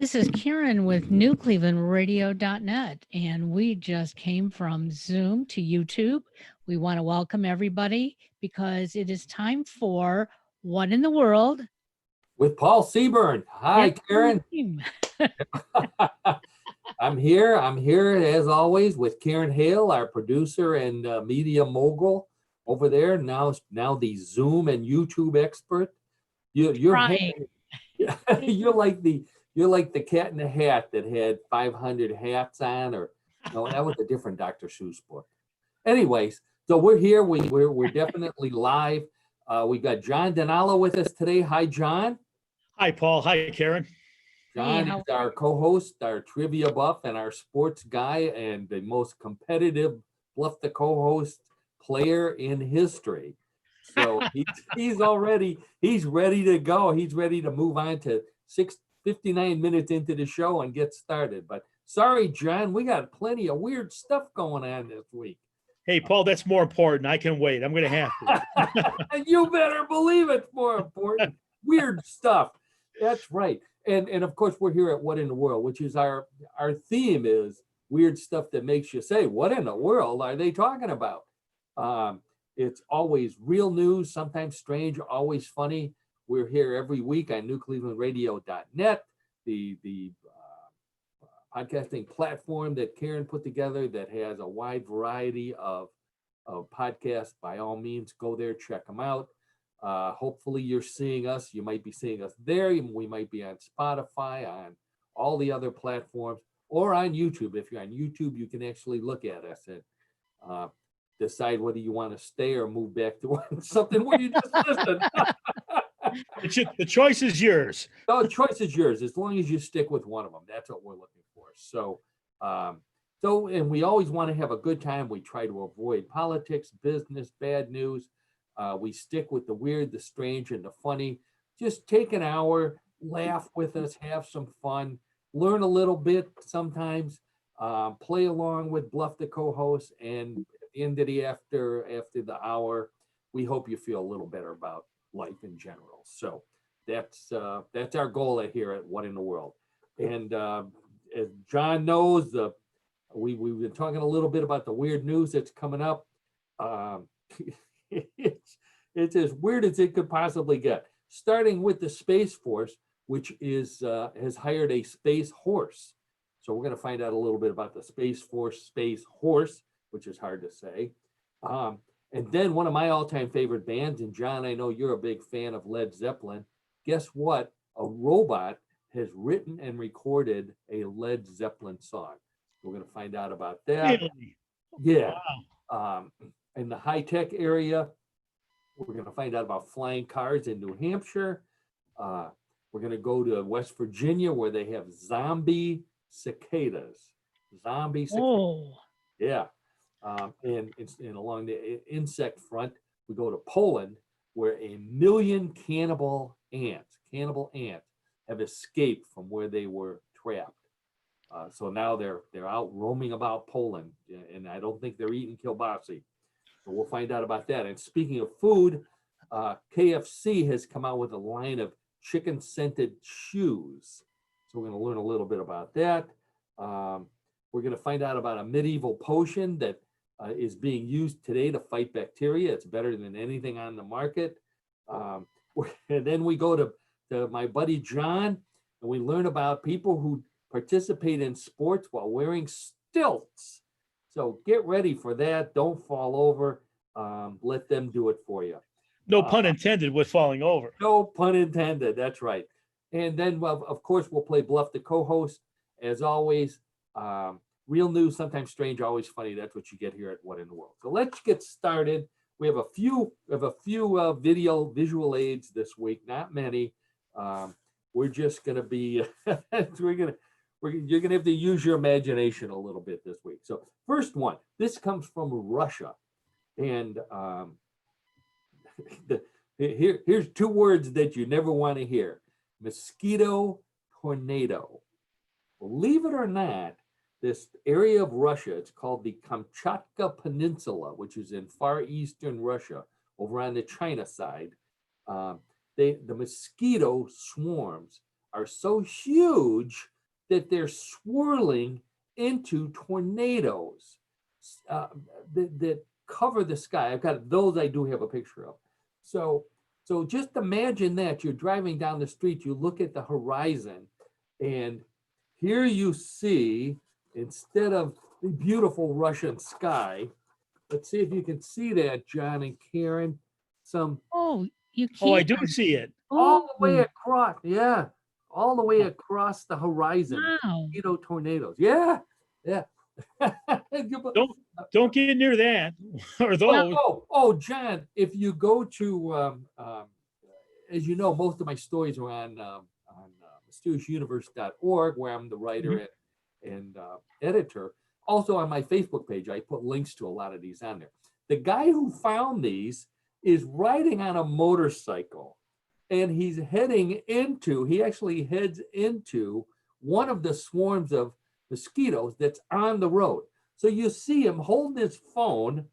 This is Karen with NewClevelandRadio.net, and we just came from Zoom to YouTube. We want to welcome everybody because it is time for What in the World? With Paul Seaburn. Hi, That's the Karen. name. I'm here. I'm here as always with Karen Hale, our producer and media mogul over there. Now the Zoom and YouTube expert. You're Trying. you're like the cat in the hat that had 500 hats on, or no, that was a different Dr. Seuss book. Anyways, so we're here. We're definitely live. We got John Denalo with us today. Hi, John. Hi, Paul. Hi, Karen. Hey, John is our co-host, our trivia buff, and our sports guy, and the most competitive Bluff the co-host player in history. So he's ready to go. He's ready to move on to 59 minutes into the show and get started. But sorry, John, we got plenty of weird stuff going on this week. Hey, Paul, that's more important. I can wait. I'm going to have to. You better believe it's more important. Weird stuff. That's right. And of course, we're here at What in the World, which is our theme is weird stuff that makes you say, what in the world are they talking about? It's always real news, sometimes strange, always funny. We're here every week on NewClevelandRadio.net, the podcasting platform that Karen put together that has a wide variety of podcasts. By all means, go there, check them out. Hopefully you're seeing us. You might be seeing us there. We might be on Spotify, on all the other platforms, or on YouTube. If you're on YouTube, you can actually look at us and decide whether you want to stay or move back to something where you just listen. The choice is yours. No, the choice is yours, as long as you stick with one of them. That's what we're looking for. So, and we always want to have a good time. We try to avoid politics, business, bad news. We stick with the weird, the strange, and the funny. Just take an hour, laugh with us, have some fun, learn a little bit sometimes, play along with Bluff the co-host, and at the end of the after the hour, we hope you feel a little better about life in general. So that's our goal here at What in the World. And as John knows, we've been talking a little bit about the weird news that's coming up. It's as weird as it could possibly get, starting with the Space Force, which has hired a space horse. So we're going to find out a little bit about the Space Force space horse, which is hard to say. And then one of my all-time favorite bands, and John, I know you're a big fan of Led Zeppelin. Guess what? A robot has written and recorded a Led Zeppelin song. We're going to find out about that. Really? Yeah. Wow. In the high-tech area, we're going to find out about flying cars in New Hampshire. We're going to go to West Virginia, where they have zombie cicadas. Zombie cicadas. Oh, Yeah. And along the insect front, we go to Poland, where 1 million cannibal ants have escaped from where they were trapped. So now they're out roaming about Poland, and I don't think they're eating kielbasa. So we'll find out about that. And speaking of food, KFC has come out with a line of chicken-scented shoes. So we're going to learn a little bit about that. We're going to find out about a medieval potion that is being used today to fight bacteria. It's better than anything on the market. And then we go to my buddy John, and we learn about people who participate in sports while wearing stilts. So get ready for that. Don't fall over. Let them do it for you. No pun intended with falling over. No pun intended. That's right. And then, well, of course, we'll play Bluff the co-host. As always, real news, sometimes strange, always funny. That's what you get here at What in the World. So let's get started. We have a few visual aids this week. Not many. We're just going to be. You're going to have to use your imagination a little bit this week. So first one, this comes from Russia. And here's two words that you never want to hear. Mosquito tornado. Believe it or not, this area of Russia, it's called the Kamchatka Peninsula, which is in far eastern Russia, over on the China side. The mosquito swarms are so huge that they're swirling into tornadoes that cover the sky. I've got those I do have a picture of. So just imagine that you're driving down the street, you look at the horizon, and here you see, instead of the beautiful Russian sky, let's see if you can see that, John and Karen, some Oh, you Oh, I can. do see it. all the way Oh, across, yeah, all the way across the horizon, wow. mosquito tornadoes. Yeah, yeah. Don't don't get near that or those. John, if you go to, as you know, most of my stories are on mysteriousuniverse.org, where I'm the writer and editor. Also on my Facebook page, I put links to a lot of these on there. The guy who found these is riding on a motorcycle, and he actually heads into one of the swarms of mosquitoes that's on the road. So you see him holding his phone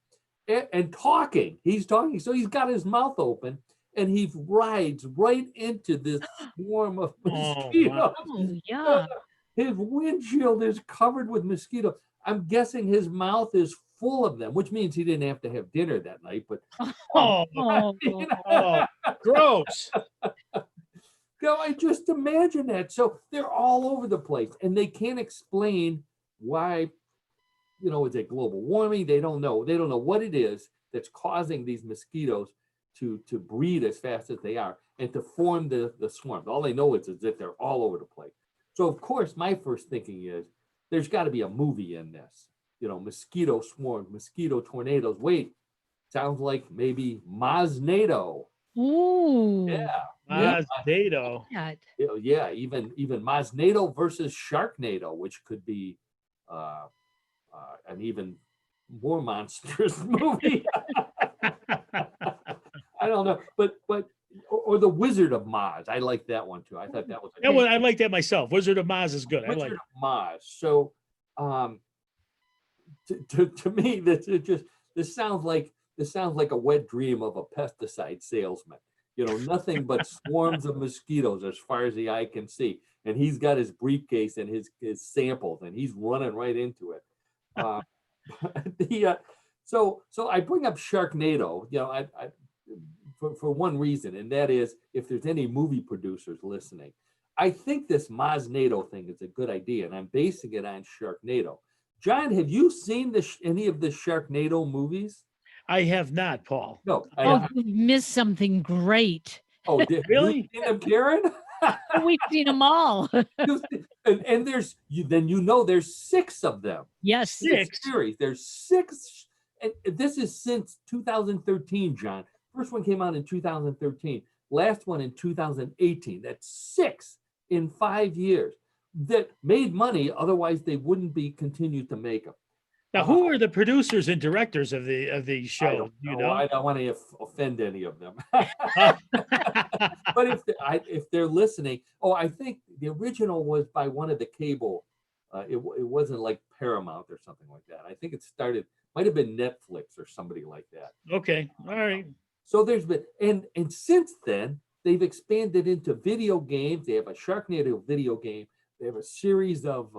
and talking. He's talking. So he's got his mouth open, and he rides right into this swarm of mosquitoes. wow. Oh, yeah. His windshield is covered with mosquitoes. I'm guessing his mouth is full of them, which means he didn't have to have dinner that night. But Oh, Oh, oh, gross. I just imagine that. So they're all over the place, and they can't explain why. Is it global warming? They don't know. They don't know what it is that's causing these mosquitoes to breed as fast as they are and to form the swarms. All they know is that they're all over the place. So of course, my first thinking is there's got to be a movie in this. Mosquito swarms, mosquito tornadoes. Wait, sounds like maybe Moznado. ooh. Yeah, Potato. Yeah. yeah. Even Moznado versus Sharknado, which could be an even more monstrous movie. I don't know, but or the Wizard of Moz. I like that one too. I thought that was That one, I like that myself. Wizard of Oz is good. I Wizard like it. of Moz. So, to me, this sounds like a wet dream of a pesticide salesman. Nothing but swarms of mosquitoes as far as the eye can see, and he's got his briefcase and his samples, and he's running right into it. So I bring up Sharknado, for one reason, and that is if there's any movie producers listening, I think this Moznado thing is a good idea, and I'm basing it on Sharknado. John, have you seen any of the Sharknado movies? I have not, Paul. No. Oh, you missed something great. Did Really? you seen them, Karen? Oh, we've seen them all. and there's there's 6 of them. Yes. 6. Series. There's 6, and this is since 2013, John. First one came out in 2013. Last one in 2018. That's 6 in 5 years that made money. Otherwise, they wouldn't be continued to make them. Now, who are the producers and directors of the show? I don't You know. know? I don't want to offend any of them. But if they're listening, I think the original was by one of the cable. It wasn't like Paramount or something like that. I think it might have been Netflix or somebody like that. Okay, all right. So there's been, and since then they've expanded into video games. They have a Sharknado video game. They have a series of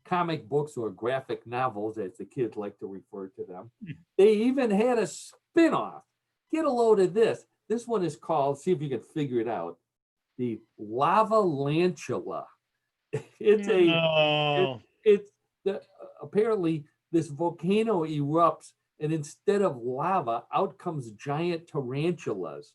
comic books or graphic novels, as the kids like to refer to them. They even had a spin-off. Get a load of this. This one is called, see if you can figure it out, the Lava Lantula. Apparently this volcano erupts, and instead of lava, out comes giant tarantulas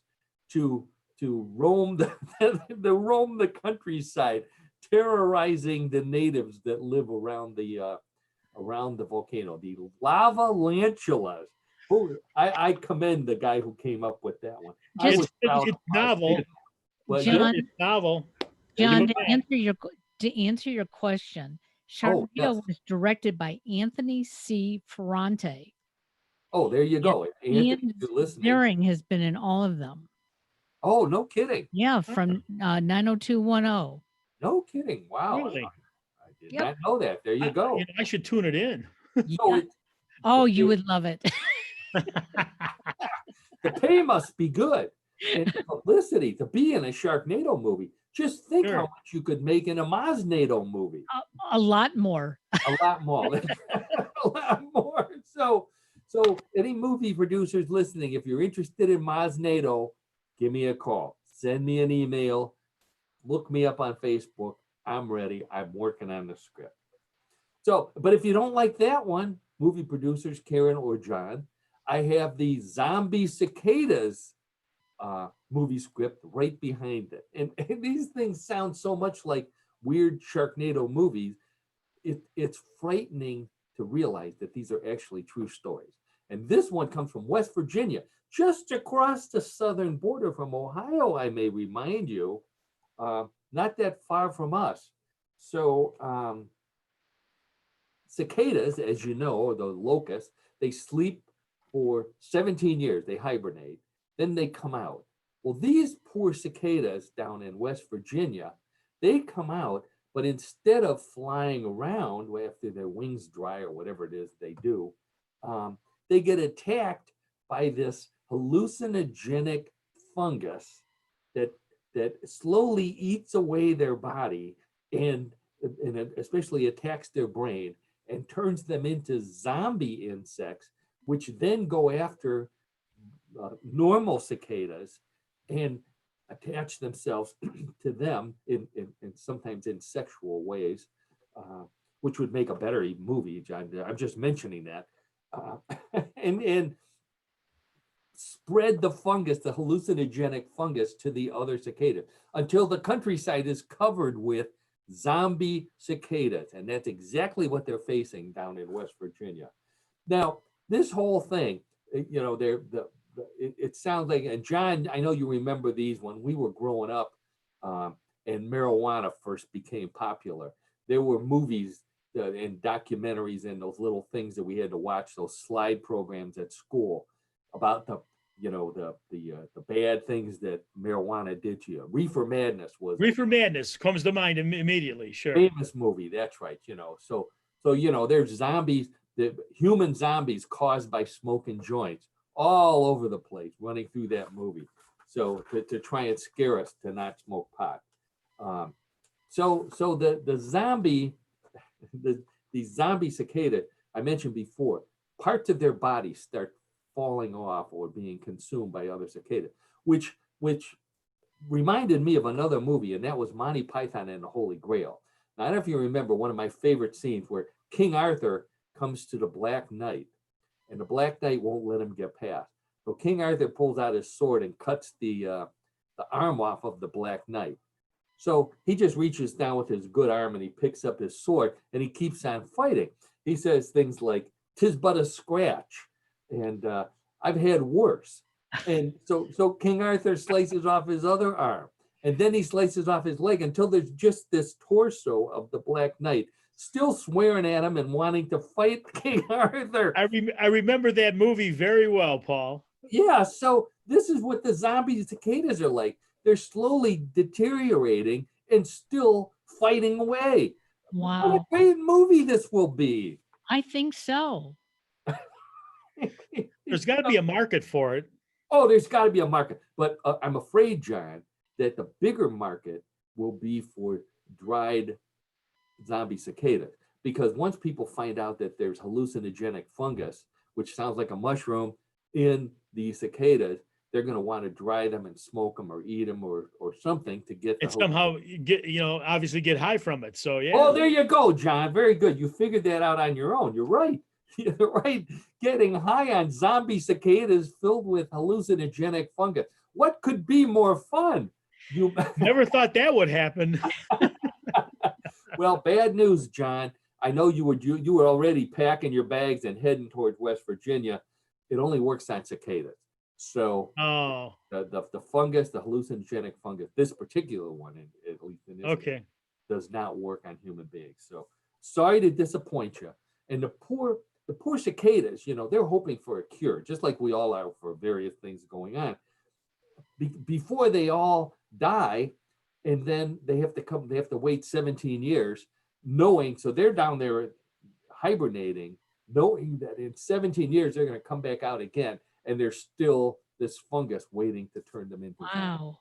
to roam the countryside, terrorizing the natives that live around the volcano. The Lava Lantulas. I commend the guy who came up with that one. Just- It's novel. John, It's novel. John, Give to answer your question, Sharknado yes. was directed by Anthony C. Ferrante. Oh, there you go. Anthony, Ian you're listening. Ziering has been in all of them. Oh, no kidding. Yeah, from 90210. No kidding. Wow. Really? I did Yep. not know that. There you go. I should tune it in. So Yeah. Oh, you would love it. the pay must be good. And publicity to be in a Sharknado movie. Just think how Sure. much you could make in a Mosnado movie. A lot more. A lot more. A lot more. So any movie producers listening, if you're interested in Mosnado, give me a call. Send me an email. Look me up on Facebook. I'm ready. I'm working on the script. So, but if you don't like that one, movie producers, Karen or John, I have the Zombie Cicadas movie script right behind it. And these things sound so much like weird Sharknado movies. It's frightening to realize that these are actually true stories. And this one comes from West Virginia, just across the southern border from Ohio, I may remind you, not that far from us. So cicadas, as you know, or the locusts, they sleep for 17 years, they hibernate, then they come out. Well, these poor cicadas down in West Virginia, they come out, but instead of flying around after their wings dry or whatever it is they do, they get attacked by this hallucinogenic fungus that slowly eats away their body and it especially attacks their brain and turns them into zombie insects, which then go after normal cicadas and attach themselves to them in sometimes in sexual ways, which would make a better movie, John. I'm just mentioning that. And spread the fungus, the hallucinogenic fungus, to the other cicada until the countryside is covered with zombie cicadas. And that's exactly what they're facing down in West Virginia. Now, this whole thing, you know, it sounds like, and John, I know you remember these when we were growing up and marijuana first became popular. There were movies and documentaries and those little things that we had to watch, those slide programs at school about the bad things that marijuana did to you. Reefer Madness was Reefer Madness comes to mind immediately. Sure. famous movie. That's right. You know, so you know, there's zombies, the human zombies caused by smoking joints all over the place running through that movie. So to try and scare us to not smoke pot. So the zombie, these zombie cicada I mentioned before, parts of their bodies start falling off or being consumed by other cicadas, which reminded me of another movie, and that was Monty Python and the Holy Grail. Now, I don't know if you remember one of my favorite scenes where King Arthur comes to the Black Knight, and the Black Knight won't let him get past. So King Arthur pulls out his sword and cuts the arm off of the Black Knight. So he just reaches down with his good arm and he picks up his sword and he keeps on fighting. He says things like, "'Tis but a scratch," and "I've had worse." And so King Arthur slices off his other arm, and then he slices off his leg until there's just this torso of the Black Knight, still swearing at him and wanting to fight King Arthur. I remember that movie very well, Paul. Yeah, so this is what the zombie cicadas are like. They're slowly deteriorating and still fighting away. Wow. What a great movie this will be. I think so. There's got to be a market for it. Oh, there's got to be a market. But I'm afraid, John, that the bigger market will be for dried zombie cicadas. Because once people find out that there's hallucinogenic fungus, which sounds like a mushroom, in these cicadas, they're going to want to dry them and smoke them or eat them or something to get And somehow get, obviously get high from it. So, yeah. Oh, there you go, John. Very good. You figured that out on your own. You're right. You're right. Getting high on zombie cicadas filled with hallucinogenic fungus. What could be more fun? You never thought that would happen. Well, bad news, John. I know you were already packing your bags and heading towards West Virginia. It only works on cicadas. So the fungus, the hallucinogenic fungus, this particular one, at least in this case, does not work on human beings. So sorry to disappoint you. And the poor cicadas, they're hoping for a cure, just like we all are for various things going on. Before they all die, and then they have to wait 17 years, so they're down there hibernating, knowing that in 17 years they're going to come back out again, and there's still this fungus waiting to turn them into. Wow.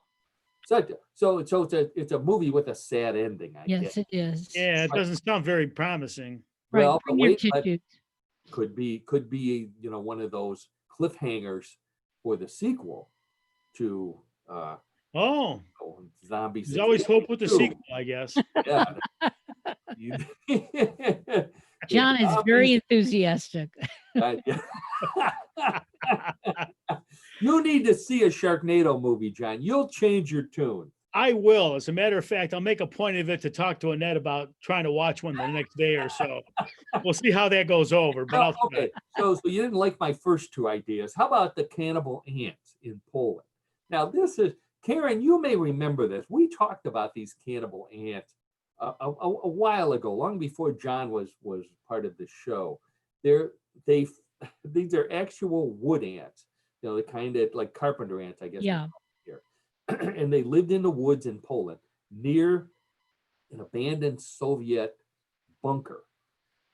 So it's a movie with a sad ending, I guess. Yes, it is. Yeah, it Right. doesn't sound very promising. Right. Well, Bring but your wait, but tissues. could be one of those cliffhangers for the sequel to Oh, Zombies. there's always hope with the 2. sequel, I guess. Yeah. You- the John is very zombies, enthusiastic. yeah. You need to see a Sharknado movie, John. You'll change your tune. I will. As a matter of fact, I'll make a point of it to talk to Annette about trying to watch one the next day or so. We'll see how that goes over, but Well, I'll try. okay, so you didn't like my first 2 ideas. How about the cannibal ants in Poland? Now, this is Karen. You may remember this. We talked about these cannibal ants a while ago, long before John was part of the show. They these are actual wood ants. The kind of like carpenter ants, I guess. Yeah. Here, and they lived in the woods in Poland near an abandoned Soviet bunker.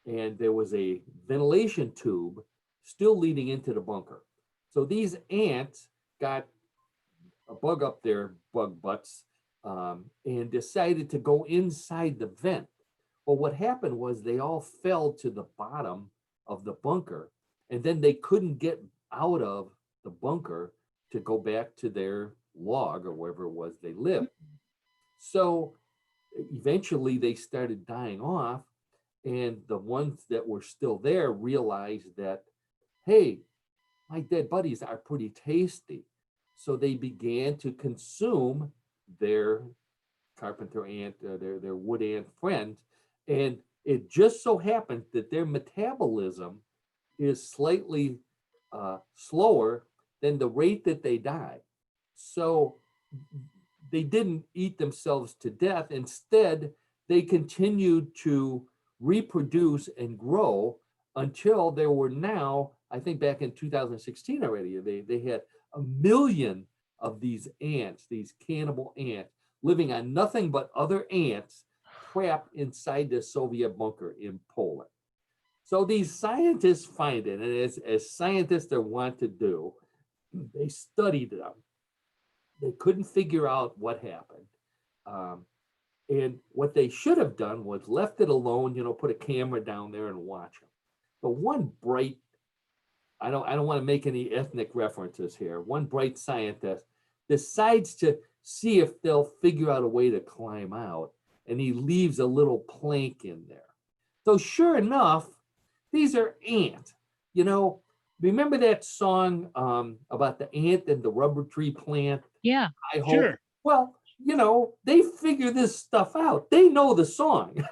And there was a ventilation tube still leading into the bunker. So these ants got a bug up their bug butts and decided to go inside the vent. Well, what happened was they all fell to the bottom of the bunker, and then they couldn't get out of the bunker to go back to their log or wherever it was they lived. So eventually they started dying off, and the ones that were still there realized that, hey, my dead buddies are pretty tasty. So they began to consume their carpenter ant, their wood ant friend. And it just so happened that their metabolism is slightly slower than the rate that they die. So they didn't eat themselves to death. Instead, they continued to reproduce and grow until there were now, I think back in 2016 already, they had 1 million of these ants, these cannibal ants, living on nothing but other ants trapped inside the Soviet bunker in Poland. So these scientists find it, and as scientists are wont to do, they studied them. They couldn't figure out what happened. And what they should have done was left it alone, put a camera down there and watch them. But one bright, I don't want to make any ethnic references here. One bright scientist decides to see if they'll figure out a way to climb out, and he leaves a little plank in there. So sure enough, these are ants. Remember that song about the ant and the rubber tree plant? Yeah. I hope. Sure. Well, they figure this stuff out. They know the song.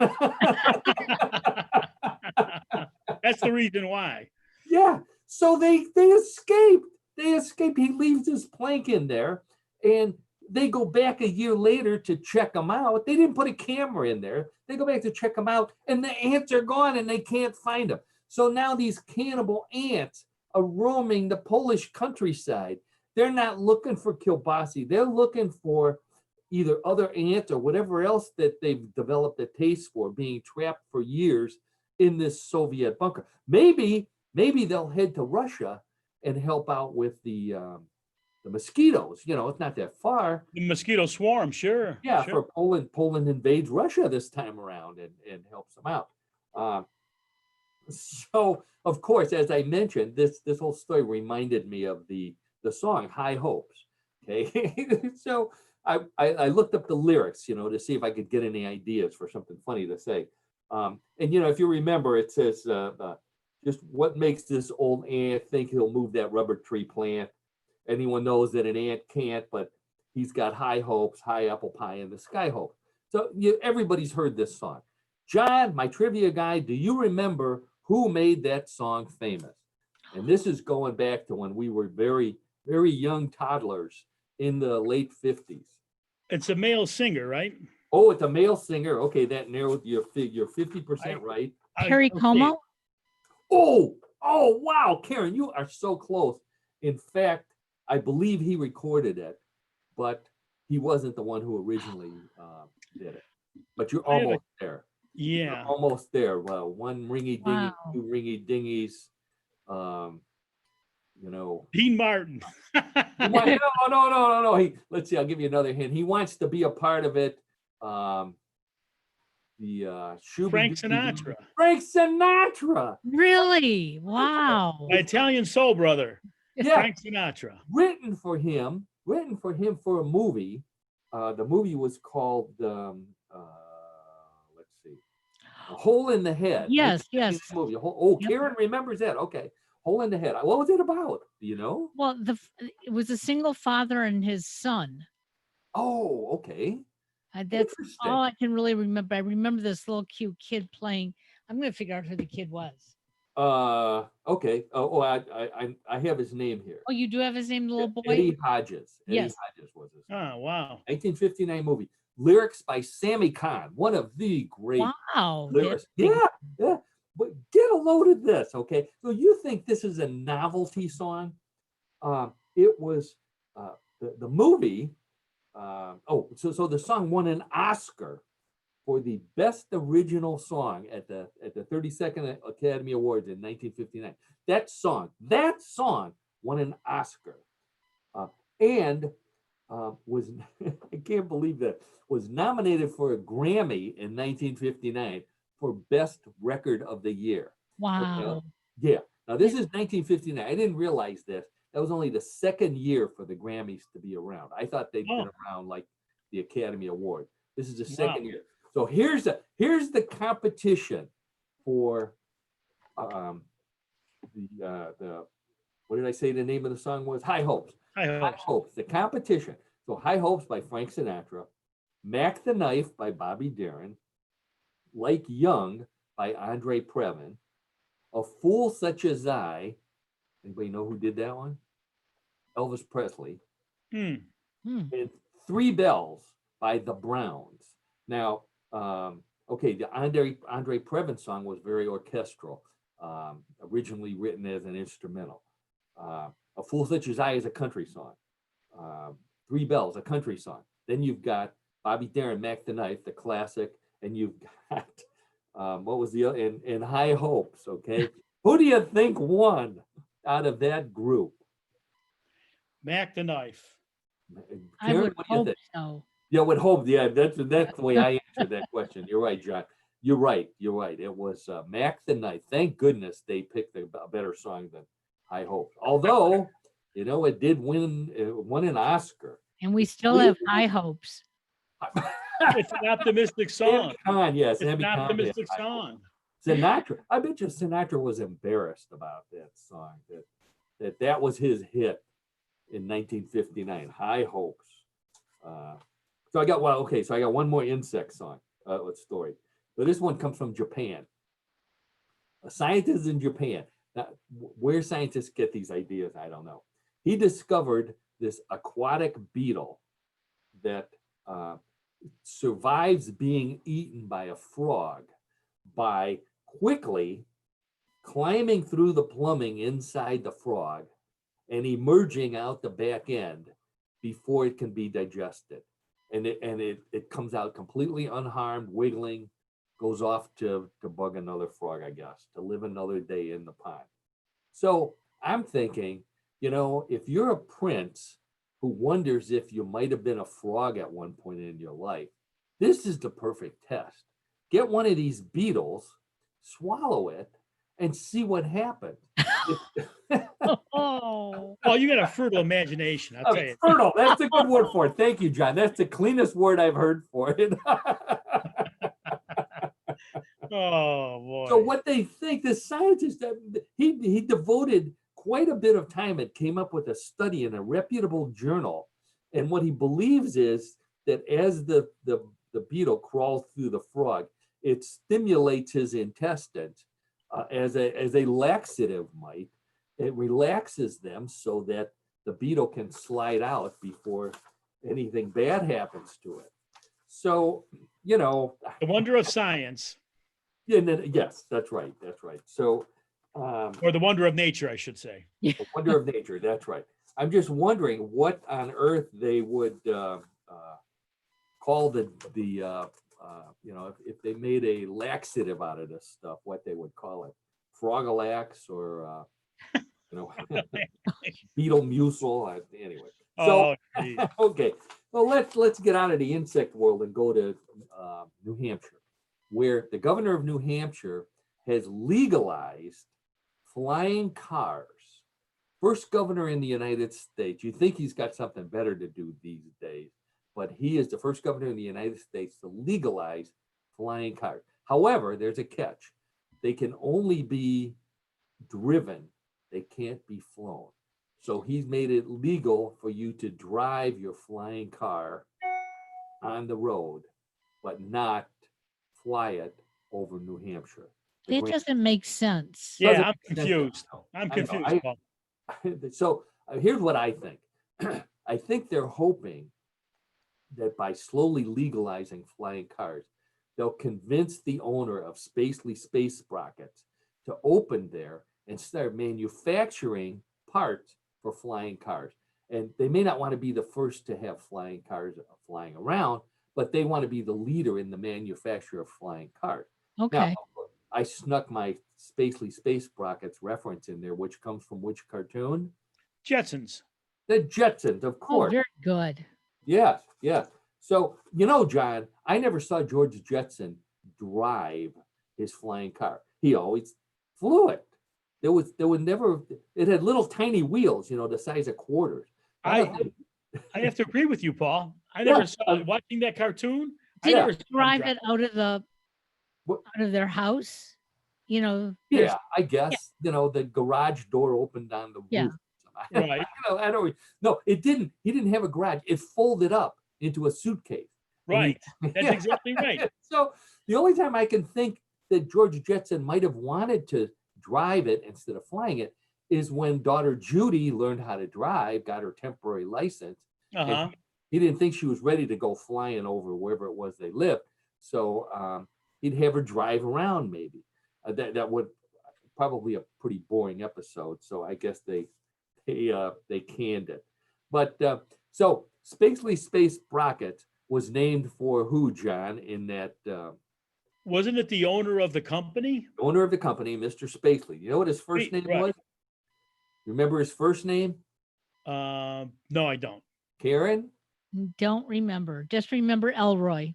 That's the reason why. Yeah. So they escaped. They escaped. He leaves this plank in there, and they go back a year later to check them out. They didn't put a camera in there. They go back to check them out, and the ants are gone, and they can't find them. So now these cannibal ants are roaming the Polish countryside. They're not looking for kielbasa. They're looking for either other ants or whatever else that they've developed a taste for, being trapped for years in this Soviet bunker. Maybe they'll head to Russia and help out with the mosquitoes. It's not that far. The mosquito swarm, sure. Yeah, sure. for Poland invades Russia this time around and helps them out. So of course, as I mentioned, this whole story reminded me of the song High Hopes. Okay. So I looked up the lyrics, to see if I could get any ideas for something funny to say. And if you remember, it says just what makes this old ant think he'll move that rubber tree plant. Anyone knows that an ant can't, but he's got high hopes, high apple pie in the sky hope. So everybody's heard this song. John, my trivia guy, do you remember who made that song famous? And this is going back to when we were very, very young toddlers in the late 50s. It's a male singer, right? Oh, it's a male singer. Okay, that narrowed your 50% right. Perry Como? Oh, wow, Karen, you are so close. In fact, I believe he recorded it, but he wasn't the one who originally did it. But you're almost there. Yeah. You're almost there. Well, one ringy dingy, Wow. two ringy dingies. you know, Dean Martin. no. Let's see. I'll give you another hint. He wants to be a part of it. Frank Sinatra. Frank Sinatra. Really? Wow. My Italian soul brother. Yeah, Frank Sinatra. written for him for a movie. The movie was called, let's see, A Hole in the Head. Yes, yes. Movie. Yep. Karen remembers that. Okay, Hole in the Head. What was it about? Do you know? Well, it was a single father and his son. Oh, okay. That's Interesting. all I can really remember. I remember this little cute kid playing. I'm going to figure out who the kid was. Okay. I have his name here. Oh, you do have his name, the little boy? Eddie Hodges. Yes. Eddie Hodges was his name. Oh, wow. 1959 movie. Lyrics by Sammy Cahn, one of the great Wow. lyrics. Yeah. But get a load of this, okay? So you think this is a novelty song? It was the movie. So the song won an Oscar for the best original song at the 32nd Academy Awards in 1959. That song won an Oscar, and was I can't believe that, was nominated for a Grammy in 1959 for Best Record of the Year. Wow. Yeah. Now this is 1959. I didn't realize this. That was only the second year for the Grammys to be around. I thought they'd been around like the Academy Award. This is the second year. So here's the competition for the what did I say the name of the song was? High Hopes. High Hopes. The competition. So High Hopes by Frank Sinatra, Mac the Knife by Bobby Darin, Like Young by Andre Previn, A Fool Such as I. Anybody know who did that one? Elvis Presley. And Three Bells by the Browns. Now, okay, the Andre Previn song was very orchestral, originally written as an instrumental. A Fool Such as I is a country song. Three Bells, a country song. Then you've got Bobby Darin, Mac the Knife, the classic, and you've got what was the other? And High Hopes. Okay, who do you think won out of that group? Mac the Knife. I would hope so. Yeah, would hope. Yeah, that's the way I answered that question. You're right, John. You're right. It was Mac the Knife. Thank goodness they picked a better song than High Hopes. Although, it did won an Oscar. And we still have high hopes. It's an optimistic song. Yes, it's an optimistic song. Sinatra. I bet you Sinatra was embarrassed about that song. That was his hit in 1959. High Hopes. So I got one more insect song story. So this one comes from Japan. A scientist in Japan. Now, where scientists get these ideas, I don't know. He discovered this aquatic beetle that survives being eaten by a frog by quickly climbing through the plumbing inside the frog and emerging out the back end before it can be digested. And it comes out completely unharmed, wiggling, goes off to bug another frog, I guess, to live another day in the pond. So I'm thinking, if you're a prince who wonders if you might have been a frog at one point in your life, this is the perfect test. Get one of these beetles, swallow it, and see what happens. Oh, you got a fertile imagination. I'll tell you. Fertile. That's a good word for it. Thank you, John. That's the cleanest word I've heard for it. Oh boy. So what they think, the scientist, he devoted quite a bit of time and came up with a study in a reputable journal. And what he believes is that as the beetle crawls through the frog, it stimulates his intestines as a laxative might. It relaxes them so that the beetle can slide out before anything bad happens to it. So, the wonder of science. Yeah, yes, that's right. So, or the wonder of nature, I should say. The wonder of nature. That's right. I'm just wondering what on earth they would call if they made a laxative out of this stuff, what they would call it, frogalax or you know, beetle mussel. Anyway, so Oh, geez. okay, well let's get out of the insect world and go to New Hampshire, where the governor of New Hampshire has legalized flying cars. First governor in the United States. You think he's got something better to do these days, but he is the first governor in the United States to legalize flying cars. However, there's a catch. They can only be driven. They can't be flown. So he's made it legal for you to drive your flying car on the road, but not fly it over New Hampshire. The That Grand- doesn't make sense. Yeah, doesn't I'm make sense. confused. I know. I'm I know. confused, Paul. So here's what I think. I think they're hoping that by slowly legalizing flying cars, they'll convince the owner of Spacely Space Sprockets to open there and start manufacturing parts for flying cars. And they may not want to be the first to have flying cars flying around, but they want to be the leader in the manufacture of flying cars. Okay. Now, I snuck my Spacely Space Sprockets reference in there, which comes from which cartoon? Jetsons. The Jetsons, of Oh, course. very good. Yes, yes. So, John, I never saw George Jetson drive his flying car. He always flew it. There was never, it had little tiny wheels, the size of quarters. I have to agree with you, Paul. I Yeah, never saw watching that cartoon. I Did never you saw him drive drive. it out of What- their house? There's- yeah, I guess, the garage door opened on the Yeah. roof. Right. I don't, no, it didn't. He didn't have a garage. It folded up into a suitcase. Right. And That's exactly right. So the only time I can think that George Jetson might have wanted to drive it instead of flying it is when daughter Judy learned how to drive, got her temporary license. Uh-huh. And he didn't think she was ready to go flying over wherever it was they lived. So he'd have her drive around maybe. That would probably a pretty boring episode. So I guess they canned it. But so Spacely Space Sprocket was named for who, John, in that Wasn't it the owner of the company? owner of the company, Mr. Spacely. You know what his first Right, name right. was? Remember his first name? No, I don't. Karen? Don't remember. Just remember Elroy.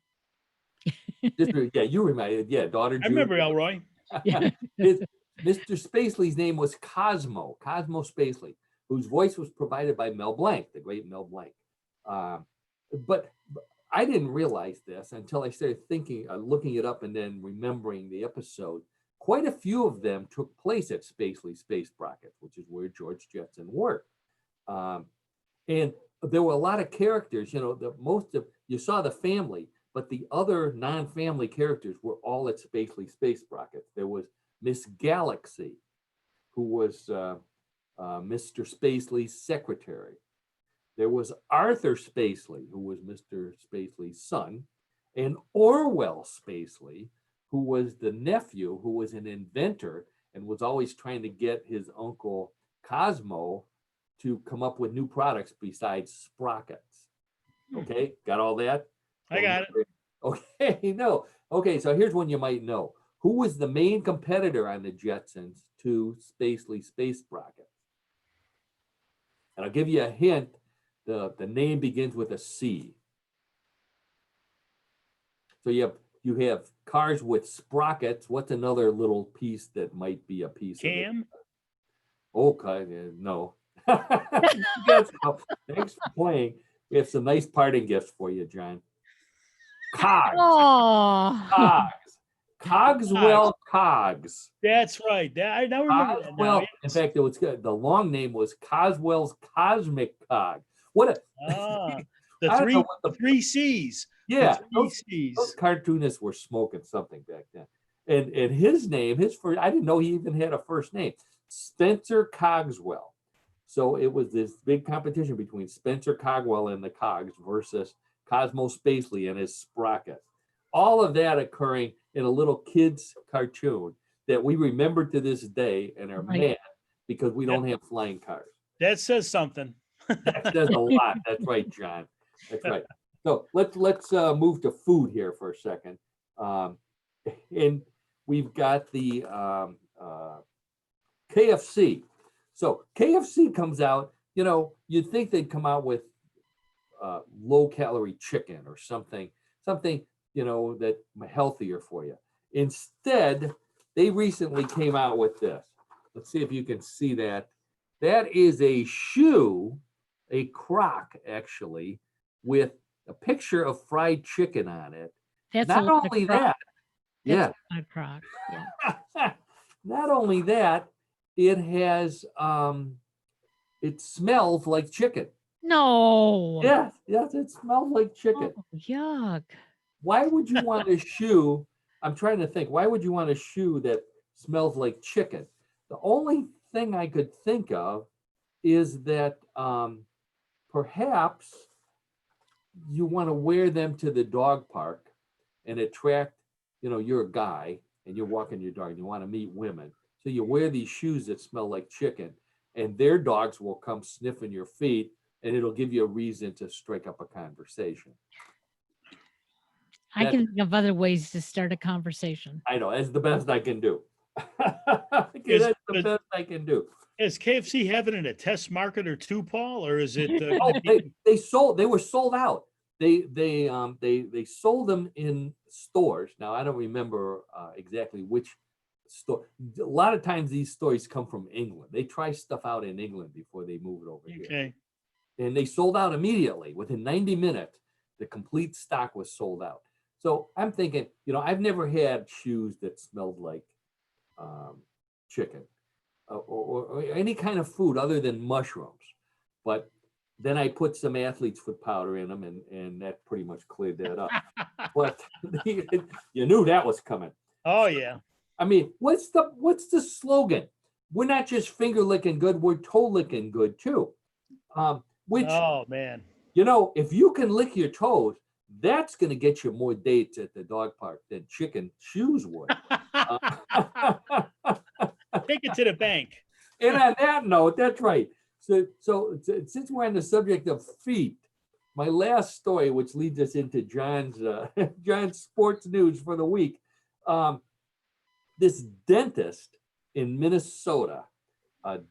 Yeah, you remember. Yeah, daughter I Judy. remember Elroy. Mr. Spacely's name was Cosmo Spacely, whose voice was provided by Mel Blanc, the great Mel Blanc. But I didn't realize this until I started thinking, looking it up and then remembering the episode. Quite a few of them took place at Spacely Space Sprockets, which is where George Jetson worked. And there were a lot of characters, you saw the family, but the other non-family characters were all at Spacely Space Sprockets. There was Miss Galaxy, who was Mr. Spacely's secretary. There was Arthur Spacely, who was Mr. Spacely's son, and Orwell Spacely, who was the nephew, who was an inventor and was always trying to get his uncle Cosmo to come up with new products besides sprockets. Okay, got all that? I got it. Okay, no. Okay, so here's one you might know. Who was the main competitor on the Jetsons to Spacely Space Sprocket? And I'll give you a hint. The name begins with a C. So you have cars with sprockets. What's another little piece that might be a piece of it? Cam? Okay, no. Yes, no. Thanks for playing. We have some nice parting gifts for you, John. Cogs. Oh, Cogs. Cogswell Cogs. That's right. I now remember that now. Coswell. In fact, it was good. The long name was Coswell's Cosmic Cog. What a Ah, I don't know what the three C's. yeah. The three Those C's. cartoonists were smoking something back then. And his name, his first, I didn't know he even had a first name, Spencer Cogswell. So it was this big competition between Spencer Cogwell and the Cogs versus Cosmo Spacely and his sprocket. All of that occurring in a little kid's cartoon that we remember to this day and are Right. mad because we don't have flying cars. That says something. That says a lot. That's right, John. That's right. So let's move to food here for a second. And we've got the KFC. So KFC comes out, you'd think they'd come out with low calorie chicken or something, that healthier for you. Instead, they recently came out with this. Let's see if you can see that. That is a shoe, a Croc actually, with a picture of fried chicken on it. That's Not a lot of only Croc. that, That's yeah. a lot of Croc. Yeah. Not only that, it has it smells like chicken. No. Yes, it smells like chicken. Oh, yuck. Why would you want a shoe? I'm trying to think. Why would you want a shoe that smells like chicken? The only thing I could think of is that perhaps you want to wear them to the dog park and attract, you're a guy and you're walking your dog and you want to meet women. So you wear these shoes that smell like chicken, and their dogs will come sniffing your feet, and it'll give you a reason to strike up a conversation. I can think of other ways to start a conversation. I know, that's the best I can do. That's the best I can do. Is KFC having it in a test market or two, Paul, or is it? They were sold out. They sold them in stores. Now I don't remember exactly which store. A lot of times these stores come from England. They try stuff out in England before they move it over here. Okay. And they sold out immediately. Within 90 minutes, the complete stock was sold out. So I'm thinking, I've never had shoes that smelled like chicken or any kind of food other than mushrooms. But then I put some athlete's foot powder in them, and that pretty much cleared that up. But you knew that was coming. Oh yeah. I mean, what's the slogan? We're not just finger licking good, we're toe licking good too. Which, oh man, if you can lick your toes, that's going to get you more dates at the dog park than chicken shoes would. Take it to the bank. And on that note, that's right. So since we're on the subject of feet, my last story, which leads us into John's sports news for the week. This dentist in Minnesota,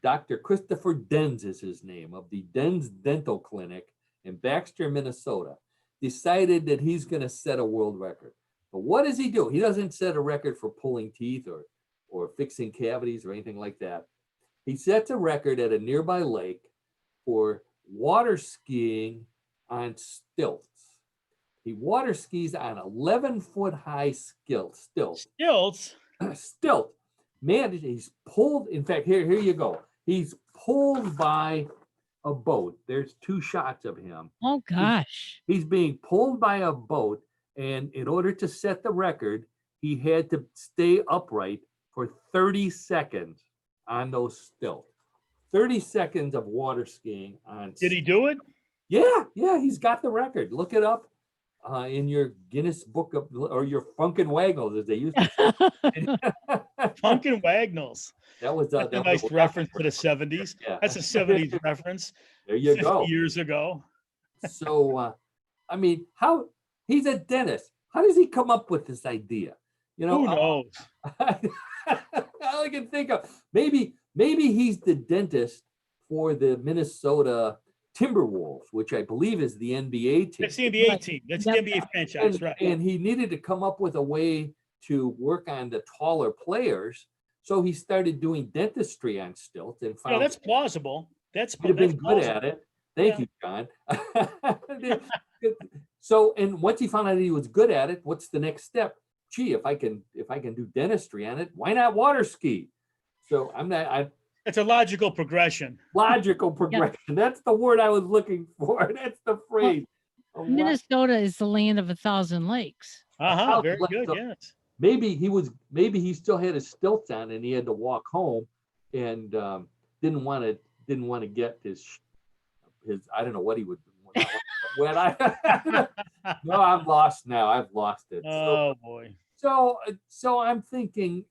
Dr. Christopher Denz is his name, of the Denz Dental Clinic in Baxter, Minnesota, decided that he's going to set a world record. But what does he do? He doesn't set a record for pulling teeth or fixing cavities or anything like that. He sets a record at a nearby lake for water skiing on stilts. He water skis on 11-foot high stilts. Stilt. Man, he's pulled. In fact, here you go. He's pulled by a boat. There's two shots of him. Oh gosh. He's being pulled by a boat, and in order to set the record, he had to stay upright for 30 seconds on those stilts. 30 seconds of water skiing on. Did he do it? Yeah, he's got the record. Look it up in your Guinness Book of, or your Funkin' Wagnalls, as they used to say. Funkin' Wagnalls. That was That's a nice reference to the 70s. Yeah. That's a 70s reference. There you 50 go. years ago. So, I mean, he's a dentist. How does he come up with this idea? Who knows? All I can think of, maybe he's the dentist for the Minnesota Timberwolves, which I believe is the NBA team. That's the NBA team. That's the NBA franchise, right? And he needed to come up with a way to work on the taller players. So he started doing dentistry on stilts and found that's plausible. That's he'd have been good plausible. at it. Thank you, John. So, and once he found out he was good at it, what's the next step? Gee, if I can do dentistry on it, why not water ski? So It's a logical progression. Logical progression. Yeah. That's the word I was looking for. That's the phrase. Well, Minnesota is the land of 1,000 lakes. Very good. Yes. Maybe he still had his stilts on and he had to walk home and didn't want to get his I don't know what he would when no, I'm lost now. I've lost it. Oh boy. So I'm thinking,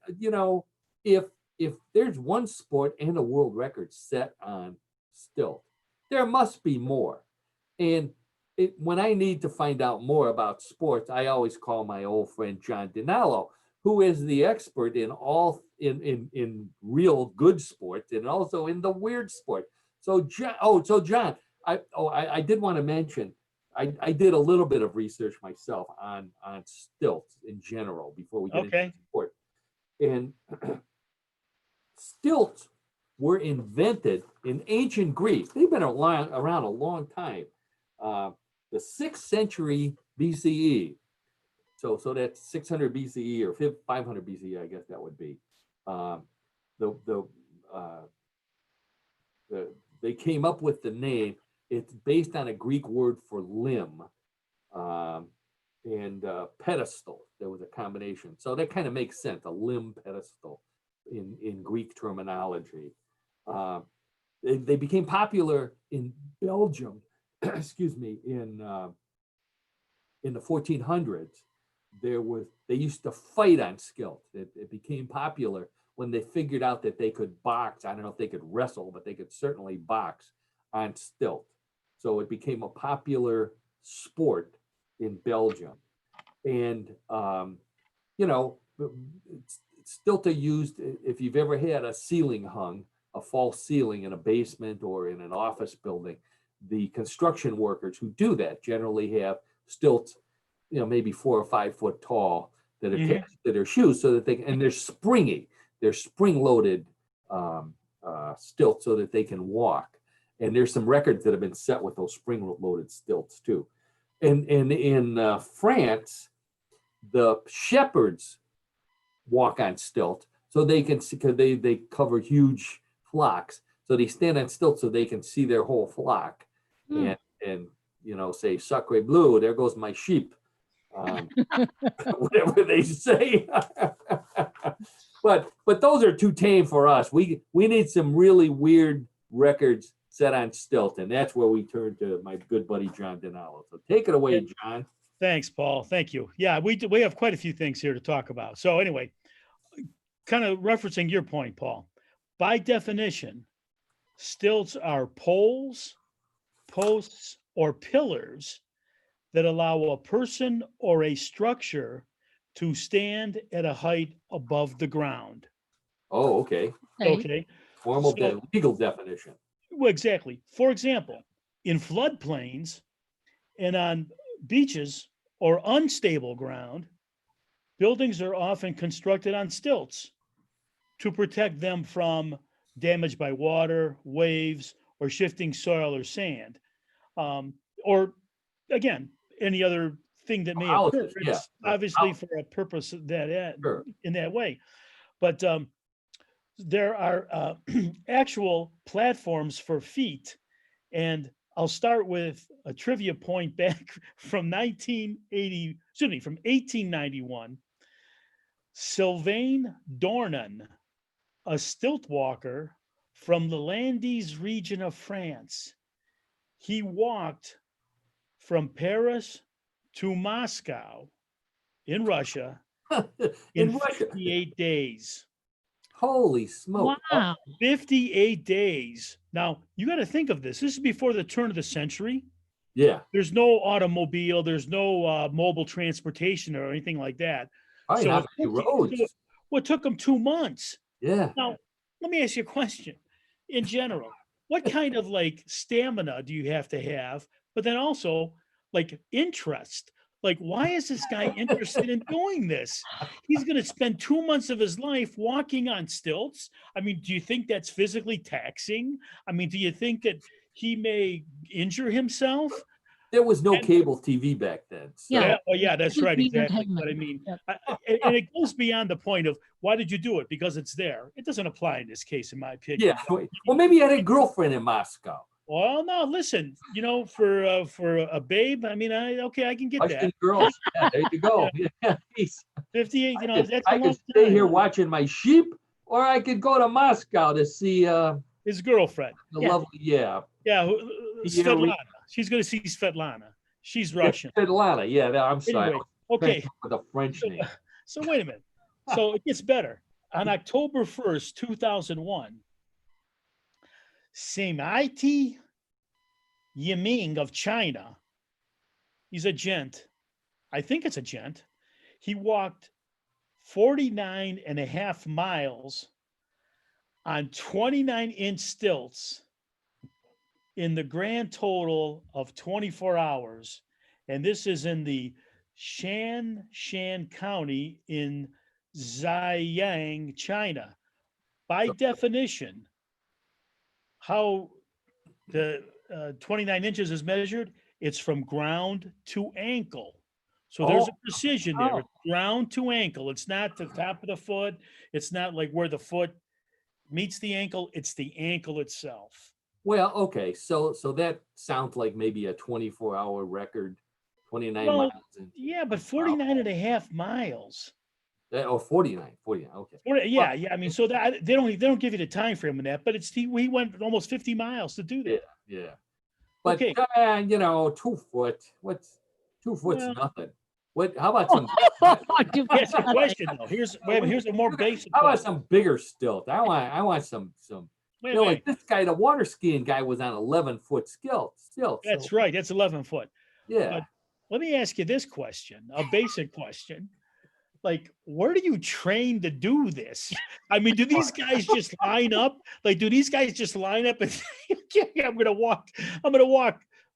if there's one sport and a world record set on stilt, there must be more. And when I need to find out more about sports, I always call my old friend John Dinallo, who is the expert in all in real good sports and also in the weird sport. So John, I did want to mention, I did a little bit of research myself on stilts in general before we get into Okay. sport. And stilts were invented in ancient Greece. They've been around a long time. The 6th century BCE. So that's 600 BCE or 500 BCE, I guess that would be. The the uh, they came up with the name. It's based on a Greek word for limb, and pedestal. There was a combination, so that kind of makes sense. A limb pedestal in Greek terminology. They became popular in Belgium. Excuse me. In the 1400s, they used to fight on stilts. It became popular when they figured out that they could box. I don't know if they could wrestle, but they could certainly box on stilt. So it became a popular sport in Belgium. And, you know, stilt are used if you've ever had a ceiling hung, a false ceiling in a basement or in an office building. The construction workers who do that generally have stilts, you know, maybe 4 or 5 foot tall that are attached to their shoes so that and they're springy. They're spring-loaded stilts so that they can walk. And there's some records that have been set with those spring-loaded stilts too. And in France, the shepherds walk on stilt so they can see, because they cover huge flocks. So they stand on stilts so they can see their whole flock. And you know, say, sacre bleu, there goes my sheep. Whatever they say. but those are too tame for us. We need some really weird records set on stilt, and that's where we turn to my good buddy John Denalo. So take it away, John. Thanks, Paul. Thank you. Yeah, we have quite a few things here to talk about. So anyway, kind of referencing your point, Paul. By definition, stilts are poles, posts, or pillars that allow a person or a structure to stand at a height above the ground. Oh, okay. Okay. Formal legal definition. Well, exactly. For example, in floodplains and on beaches or unstable ground, buildings are often constructed on stilts to protect them from damage by water, waves, or shifting soil or sand. Or again, any other thing that may occur. It's obviously for a purpose that in that way. But there are actual platforms for feet. And I'll start with a trivia point back from 1891. Sylvain Dornan, a stilt walker from the Landes region of France, he walked from Paris to Moscow in Russia in 58 days. Holy smoke. Wow. 58 days. Now, you got to think of this. This is before the turn of the century. Yeah. There's no automobile. There's no mobile transportation or anything like that. So not many roads. What took them 2 months? Yeah. Now, let me ask you a question. In general, what kind of like stamina do you have to have? But then also like interest. Like, why is this guy interested in doing this? He's going to spend 2 months of his life walking on stilts. I mean, do you think that's physically taxing? I mean, do you think that he may injure himself? There was no cable TV back then. So. Yeah, well, yeah, that's right, exactly. But I mean, and it goes beyond the point of why did you do it? Because it's there. It doesn't apply in this case, in my opinion. Yeah, well, maybe you had a girlfriend in Moscow. Well, no, listen, you know, for a babe, I mean, I can get that. Girls, yeah, there you go. Yeah, 58, you know, that's I could stay here watching my sheep, or I could go to Moscow to see his girlfriend. Lovely, Svetlana. She's going to see Svetlana. She's Russian. Svetlana, yeah. I'm sorry. Anyway, okay. With a French name. So wait a minute. So it gets better. On October 1st, 2001, Semaiti Yiming of China, he's a gent. I think it's a gent. He walked 49.5 miles on 29-inch stilts in the grand total of 24 hours. And this is in the Shanshan County in Zhejiang, China. By definition, how the 29 inches is measured, it's from ground to ankle. So there's a precision there. Oh. It's ground to ankle. It's not the top of the foot. It's not like where the foot meets the ankle. It's the ankle itself. Well, okay, so that sounds like maybe a 24-hour record, 29 Well, miles. yeah, but 49.5 miles. Oh, 49, okay. Yeah. I mean, so that they don't give you the time frame in that, but we went almost 50 miles to do Yeah, that. yeah. But, Okay. 2 foot, 2 foot's Well- nothing. How about some, Here's the question though. Here's a more basic how about question. some bigger stilt? I want some, Wait, like this guy, the water skiing guy was on 11-foot stilt. That's right. That's 11 foot. Yeah. But let me ask you this question, a basic question. Like, where do you train to do this? I mean, do these guys just line up? Like, do these guys just line up and say, okay, I'm gonna walk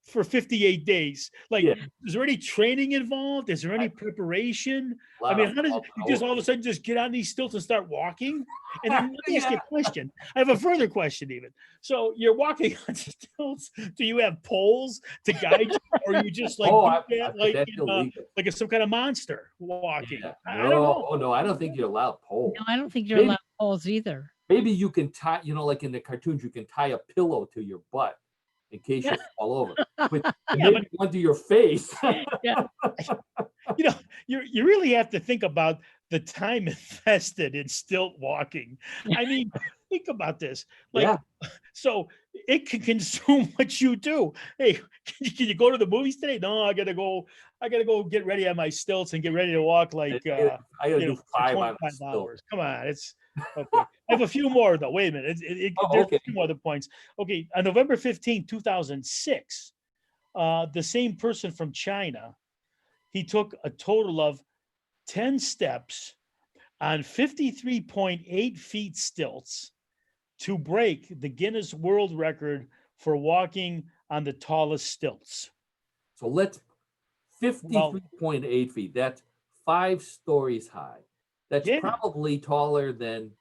for 58 days? Like, Yeah. is there any training involved? Is there any preparation? I mean, how does it, you just all of a sudden just get on these stilts and start walking? And then let me ask you a question. I have a further question even. So you're walking on stilts. Do you have poles to guide you? Or you just like do that like that's in, illegal. like it's some kind of monster walking? Yeah. I don't know. Oh, no, I don't think you're allowed poles. No, I don't think you're Maybe- allowed poles either. Maybe you can tie, like in the cartoons, you can tie a pillow to your butt in case you fall over. But maybe one to your face. Yeah. You really have to think about the time invested in stilt walking. I mean, think about this. Like, Yeah. so it can consume what you do. Hey, can you go to the movies today? No, I gotta go get ready on my stilts and get ready to walk like I gotta do for 5 on 25 a stilt. hours. Come on, it's okay. I have a few more though. Wait a minute. There's Okay. a few more other points. Okay, on November 15, 2006, the same person from China, he took a total of 10 steps on 53.8 feet stilts to break the Guinness World Record for walking on the tallest stilts. So let's 53.8 feet. That's 5 stories high. That's Yeah. probably taller than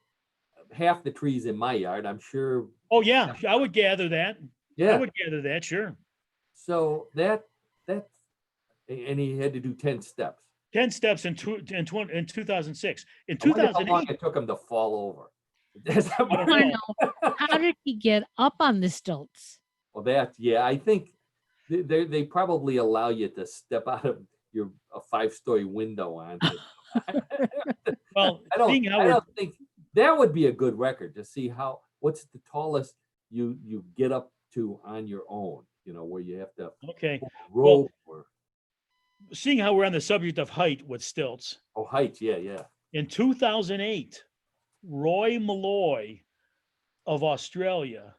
half the trees in my yard. I'm sure. Oh yeah, I would gather that. I Yeah. would gather that, sure. So and he had to do 10 steps. 10 steps in 2006. In I wonder how long 2008, it took him to fall over. I don't I know. know. How did he get up on the stilts? Well, I think they probably allow you to step out of a 5-story window on. Well, I seeing how don't think that would be a good record to see what's the tallest you get up to on your own, where you have to okay, rope or seeing how we're on the subject of height with stilts. height. Yeah. In 2008, Roy Malloy of Australia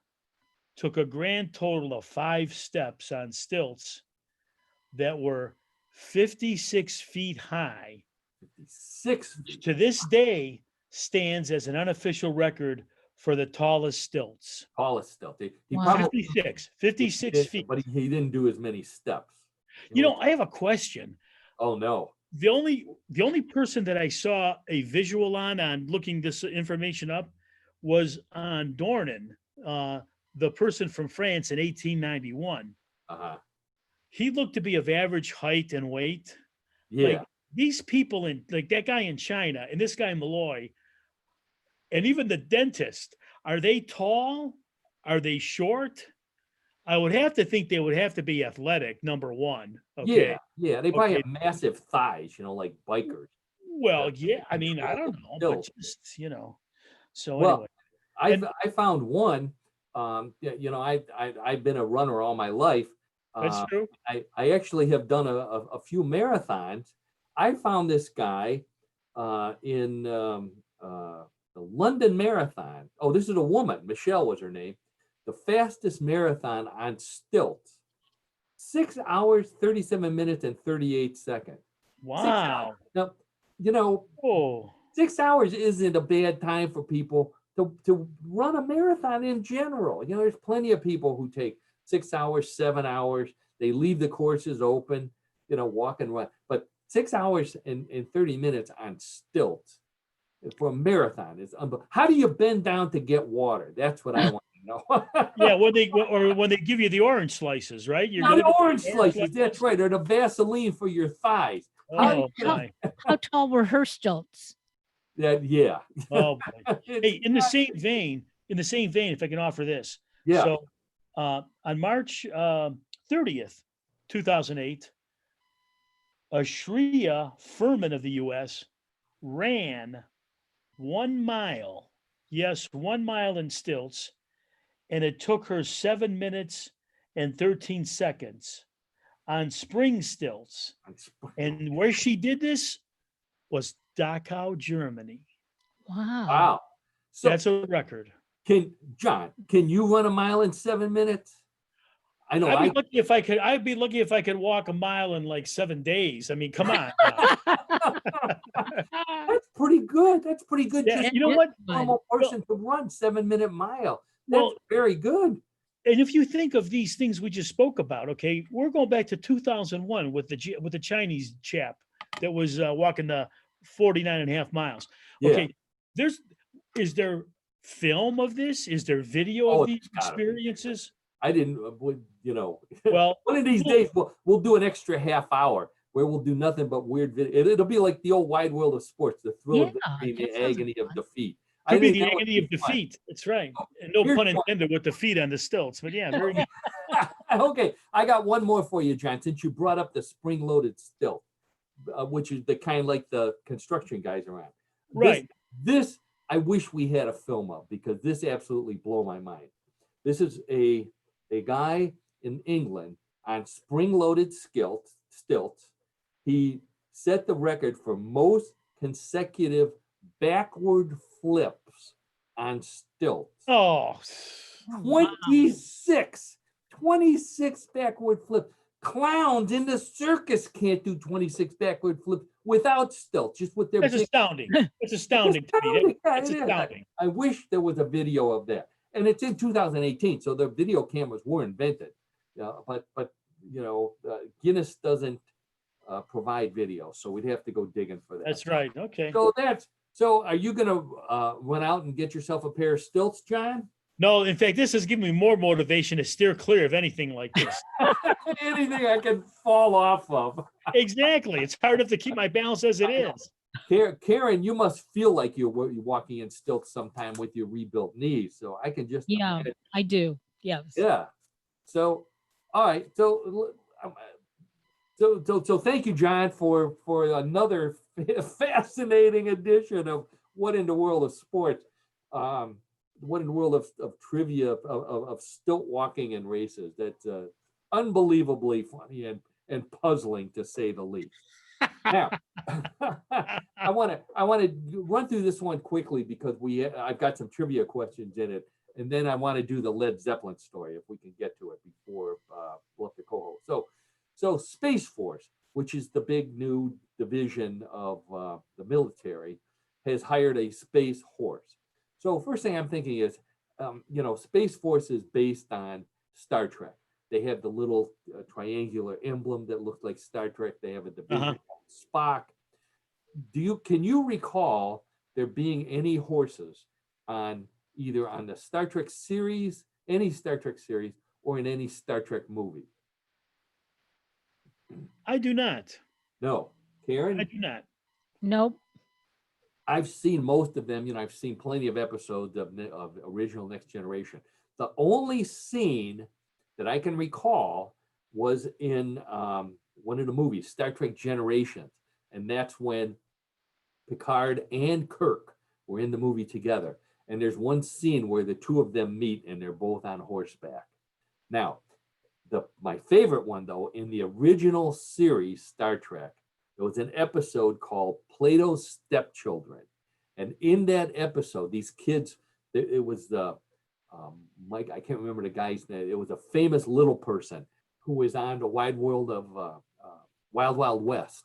took a grand total of 5 steps on stilts that were 56 feet high. 56 feet. To this day, stands as an unofficial record for the tallest stilts. Tallest stilt. He Wow. probably 56 feet. but he didn't do as many steps. I have a question. Oh no. The only person that I saw a visual on looking this information up was on Dornan, the person from France in 1891. Uh-huh. He looked to be of average height and weight. Yeah. Like these people like that guy in China and this guy Malloy, and even the dentist, are they tall? Are they short? I would have to think they would have to be athletic, number one. Okay. Yeah. They probably Okay. have massive thighs, like bikers. Well, yeah. I mean, I don't know, but Still. just So Well, anyway, I found one. I've been a runner all my life. that's true. I actually have done a few marathons. I found this guy in the London Marathon. Oh, this is a woman. Michelle was her name. The fastest marathon on stilts. 6 hours, 37 minutes, and 38 seconds. 6 Wow. hours. Now, Oh, 6 hours isn't a bad time for people to run a marathon in general. You know, there's plenty of people who take 6 hours, 7 hours. They leave the courses open, you know, walk and run. But 6 hours and 30 minutes on stilts for a marathon is unbelievable. How do you bend down to get water? That's what I want to know. Yeah, when they give you the orange slices, right? You're Now, the gonna orange slices, that's right, or the Vaseline for your thighs. How do Oh you- my. How tall were her stilts? yeah. Oh boy. It's Hey, in the not- same vein, if I can offer this. Yeah. So on March 30th, 2008, a Shreya Furman of the US ran 1 mile. Yes, 1 mile in stilts, and it took her 7 minutes and 13 seconds on spring stilts. And where she did this was Dachau, Germany. Wow. Wow. So That's a record. can you run a mile in 7 minutes? I know I'd be lucky if I could. I'd be lucky if I could walk a mile in like 7 days. I mean, come on. that's pretty good. That's pretty good. Yeah, Just you know It what? is a normal person to run 7 minute mile. That's Well, very good. and if you think of these things we just spoke about, okay, we're going back to 2001 with the Chinese chap that was walking the 49 and a half miles. Yeah. Okay, is there film of this? Is there video Oh, of these there's gotta be. experiences? I didn't, you know, Well, one of these days we'll do an extra half hour where we'll do nothing but weird video. It'll be like the old wide world of sports, the thrill of Yeah, victory, that the sounds agony of fun. defeat. I could be think the that would agony of be fun. defeat. That's right. And no Here's pun one. intended with the feet on the stilts. But yeah, very good. Okay, I got one more for you, John, since you brought up the spring-loaded stilt, which is the kind like the construction guys are on. Right. This I wish we had a film of because this absolutely blew my mind. This is a guy in England on spring-loaded stilts. He set the record for most consecutive backward flips on stilts. Oh, 26 backward flips. Clowns in the circus can't do 26 backward flips without stilts, just with their that's big. astounding. That's astounding to me. Yeah, That's it is. astounding. I wish there was a video of that. And it's in 2018, so the video cameras were invented. But you know, Guinness doesn't provide video, so we'd have to go digging for that. That's right. Okay. So are you gonna run out and get yourself a pair of stilts, John? No, in fact, this has given me more motivation to steer clear of anything like this. Anything I can fall off of. Exactly. It's hard enough to keep my balance as it is. Karen, you must feel like you're walking in stilts sometime with your rebuilt knees. So I can just Yeah, imagine. I do. Yes. Yeah. So, all right. So thank you, John, for another fascinating edition of What in the World of Sports. What in the world of trivia of stilt walking and races. That's unbelievably funny and puzzling to say the least. Now, I want to run through this one quickly because I've got some trivia questions in it, and then I want to do the Led Zeppelin story if we can get to it before we'll have to co-host. So Space Force, which is the big new division of the military, has hired a space horse. So first thing I'm thinking is, Space Force is based on Star Trek. They have the little triangular emblem that looks like Star Trek. They have a division called Spock. Can you recall there being any horses either on the Star Trek series, any Star Trek series, or in any Star Trek movie? I do not. No. Karen? I do not. Nope. I've seen most of them. I've seen plenty of episodes of original Next Generation. The only scene that I can recall was in one of the movies, Star Trek Generations. And that's when Picard and Kirk were in the movie together. And there's one scene where the two of them meet and they're both on horseback. Now, my favorite one, though, in the original series, Star Trek, there was an episode called Plato's Stepchildren. And in that episode, these kids, it was the, Mike, I can't remember the guy's name. It was a famous little person who was on the wide world of Wild Wild West.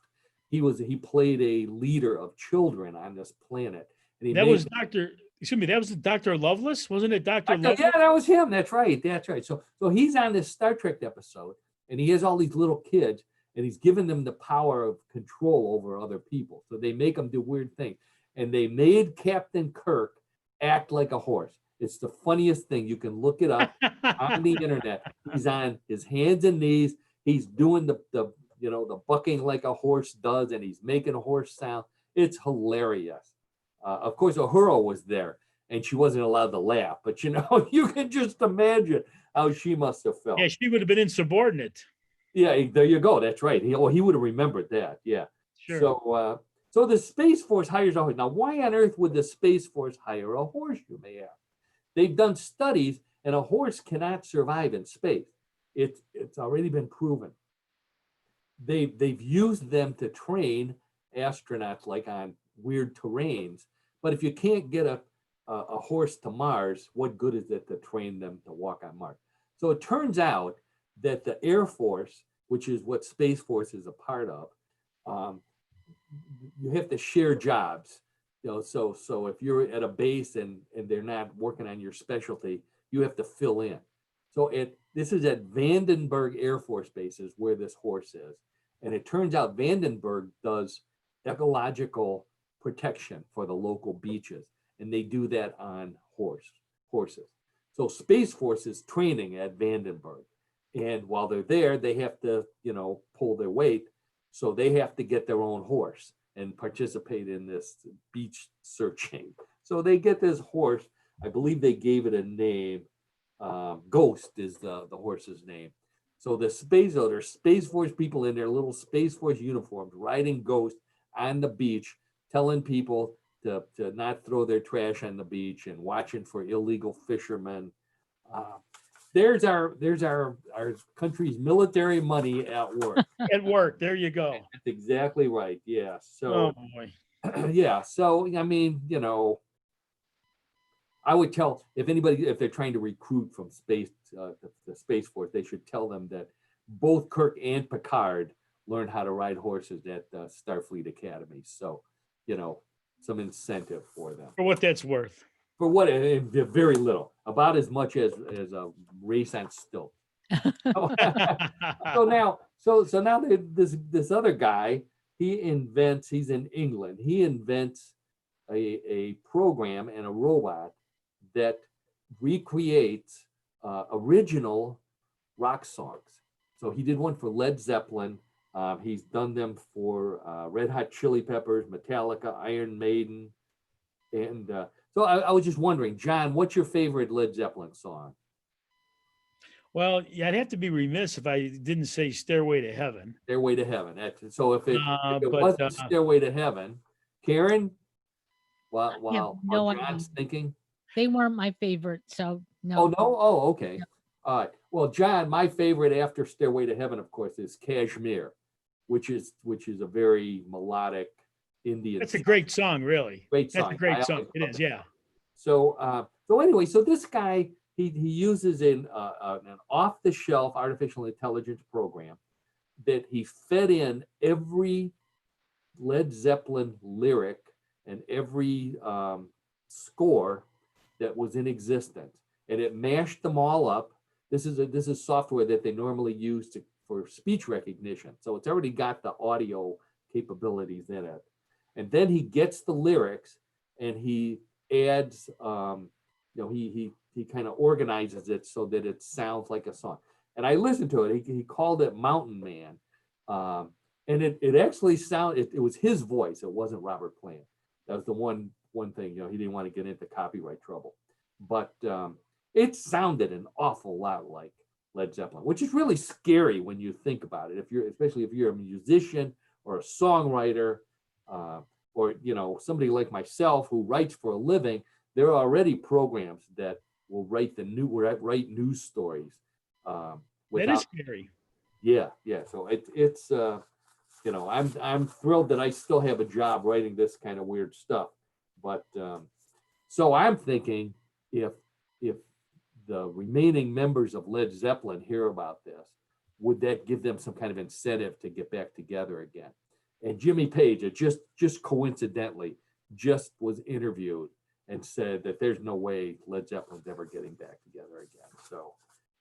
he played a leader of children on this planet, and he That made was excuse me, that was Dr. Lovelace, wasn't it? Dr. yeah, Lovelace? that was him. That's right. That's right. So he's on this Star Trek episode, and he has all these little kids, and he's giving them the power of control over other people. So they make them do weird things, and they made Captain Kirk act like a horse. It's the funniest thing. You can look it up on the internet. He's on his hands and knees. He's doing the the bucking like a horse does, and he's making a horse sound. It's hilarious. Of course, Uhura was there, and she wasn't allowed to laugh. But you can just imagine how she must have felt. Yeah, she would have been insubordinate. Yeah, there you go. That's right. He would have remembered that. Yeah. Sure. So the Space Force hires a horse. Now, why on earth would the Space Force hire a horse, you may ask? They've done studies, and a horse cannot survive in space. It's already been proven. They've used them to train astronauts like on weird terrains. But if you can't get a horse to Mars, what good is it to train them to walk on Mars? So it turns out that the Air Force, which is what Space Force is a part of, you have to share jobs. So if you're at a base and they're not working on your specialty, you have to fill in. So this is at Vandenberg Air Force Base is where this horse is. And it turns out Vandenberg does ecological protection for the local beaches. And they do that on horses. So Space Force is training at Vandenberg. And while they're there, they have to, pull their weight. So they have to get their own horse and participate in this beach searching. So they get this horse. I believe they gave it a name. Ghost is the horse's name. So there's Space Force people in their little Space Force uniforms riding Ghost on the beach, telling people to not throw their trash on the beach and watching for illegal fishermen. There's our country's military money at work. At work, there you go. That's exactly right. Yeah. Oh So boy. yeah. So I mean, I would tell if they're trying to recruit from the Space Force, they should tell them that both Kirk and Picard learned how to ride horses at Starfleet Academy. So, some incentive for them. For what that's worth. For what? Very little. About as much as a race on stilts. So now this other guy, he's in England. He invents a program and a robot that recreates original rock songs. So he did one for Led Zeppelin. He's done them for Red Hot Chili Peppers, Metallica, Iron Maiden. And so I was just wondering, John, what's your favorite Led Zeppelin song? Well, yeah, I'd have to be remiss if I didn't say Stairway to Heaven. Stairway to Heaven. So if it But, wasn't Stairway to Heaven, Karen, while no John's idea. thinking. They weren't my favorite, so no. Oh, no? Oh, okay. No. All right. Well, John, my favorite after Stairway to Heaven, of course, is Kashmir, which is a very melodic Indian That's a song. great song, really. Great That's song. a great I song. always It love is, it. yeah. So anyway, so this guy, he uses an off-the-shelf artificial intelligence program that he fed in every Led Zeppelin lyric and every score that was in existence, and it mashed them all up. This is software that they normally use for speech recognition, so it's already got the audio capabilities in it. And then he gets the lyrics and he adds, he kind of organizes it so that it sounds like a song. And I listened to it. He called it Mountain Man, and it actually sounded. It was his voice. It wasn't Robert Plant. That was the one thing. He didn't want to get into copyright trouble, but it sounded an awful lot like Led Zeppelin, which is really scary when you think about it. Especially if you're a musician or a songwriter, or somebody like myself who writes for a living, there are already programs that will write news stories. That is scary. Yeah. So it's I'm thrilled that I still have a job writing this kind of weird stuff. But so I'm thinking if the remaining members of Led Zeppelin hear about this, would that give them some kind of incentive to get back together again? And Jimmy Page, it just coincidentally, just was interviewed and said that there's no way Led Zeppelin's ever getting back together again. So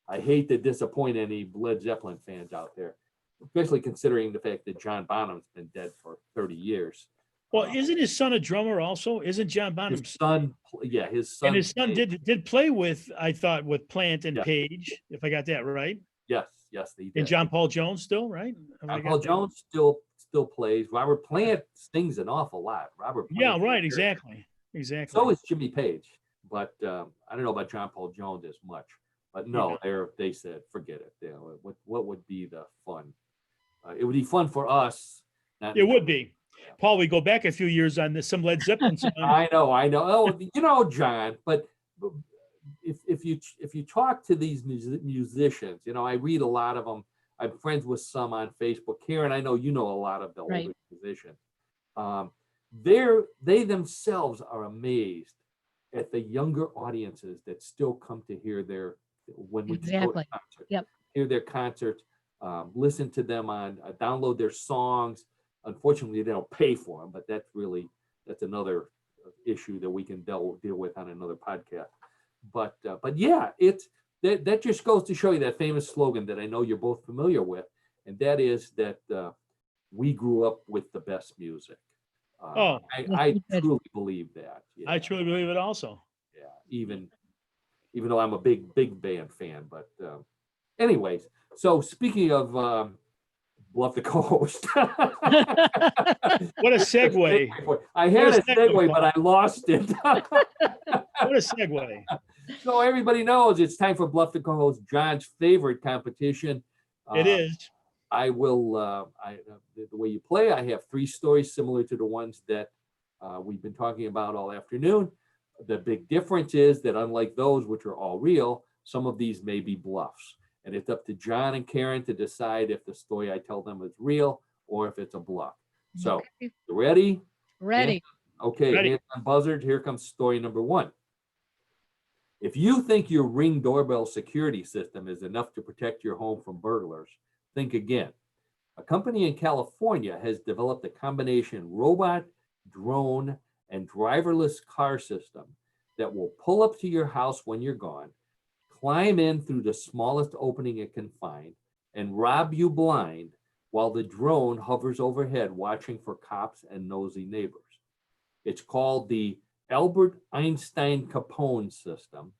I hate to disappoint any Led Zeppelin fans out there, especially considering the fact that John Bonham's been dead for 30 years. Well, isn't his son a drummer also? Isn't John Bonham? His son, yeah, his son. And his son did play with, I thought, with Plant and Yeah. Page, if I got that right. Yes, he did. And John Paul Jones still, right? John Paul Jones still plays. Robert Plant sings an awful lot. Robert Plant. Yeah, right, exactly. So is Jimmy Page, but I don't know about John Paul Jones as much. But no, they said forget it. You know, what would be the fun? It would be fun for us. It would be. Paul, we go back a few years on this, some Led Zeppelin song. I know. Oh, you know, John, but if you talk to these musicians, you know, I read a lot of them. I'm friends with some on Facebook. Karen, I know you know a lot of the older musicians. They themselves are amazed at the younger audiences that still come to hear their when we go to concerts. Hear their concerts, listen to them on download their songs. Unfortunately, they don't pay for them, but that's another issue that we can deal with on another podcast. But yeah, that just goes to show you that famous slogan that I know you're both familiar with, and that is that we grew up with the best music. I truly believe that. I truly believe it also. Yeah, even though I'm a big band fan, but anyways. So speaking of Bluff the co-host. What a segue. I had a segue, but I lost it. What a segue. So everybody knows it's time for Bluff the co-host, John's favorite competition. It is. I will, the way you play, I have 3 stories similar to the ones that we've been talking about all afternoon. The big difference is that unlike those, which are all real, some of these may be bluffs. And it's up to John and Karen to decide if the story I tell them is real or if it's a bluff. So, you ready? Ready. Okay, hands on buzzard. Here comes story number 1. If you think your Ring doorbell security system is enough to protect your home from burglars, think again. A company in California has developed a combination robot, drone, and driverless car system that will pull up to your house when you're gone, climb in through the smallest opening it can find, and rob you blind while the drone hovers overhead watching for cops and nosy neighbors. It's called the Albert Einstein Capone system,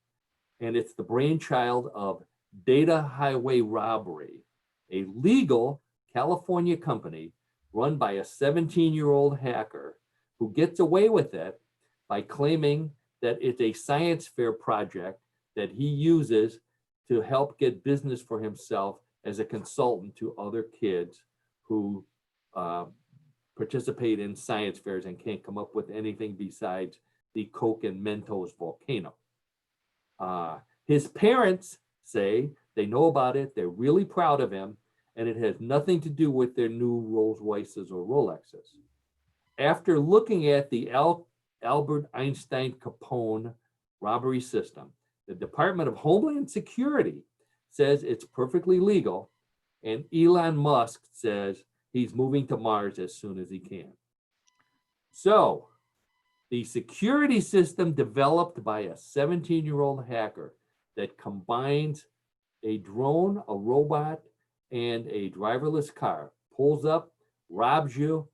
and it's the brainchild of Data Highway Robbery, a legal California company run by a 17-year-old hacker who gets away with it by claiming that it's a science fair project that he uses to help get business for himself as a consultant to other kids who participate in science fairs and can't come up with anything besides the Coke and Mentos volcano. His parents say they know about it, they're really proud of him, and it has nothing to do with their new Rolls Royces or Rolexes. After looking at the Albert Einstein Capone robbery system, the Department of Homeland Security says it's perfectly legal, and Elon Musk says he's moving to Mars as soon as he can. So, the security system developed by a 17-year-old hacker that combines a drone, a robot, and a driverless car pulls up, robs you,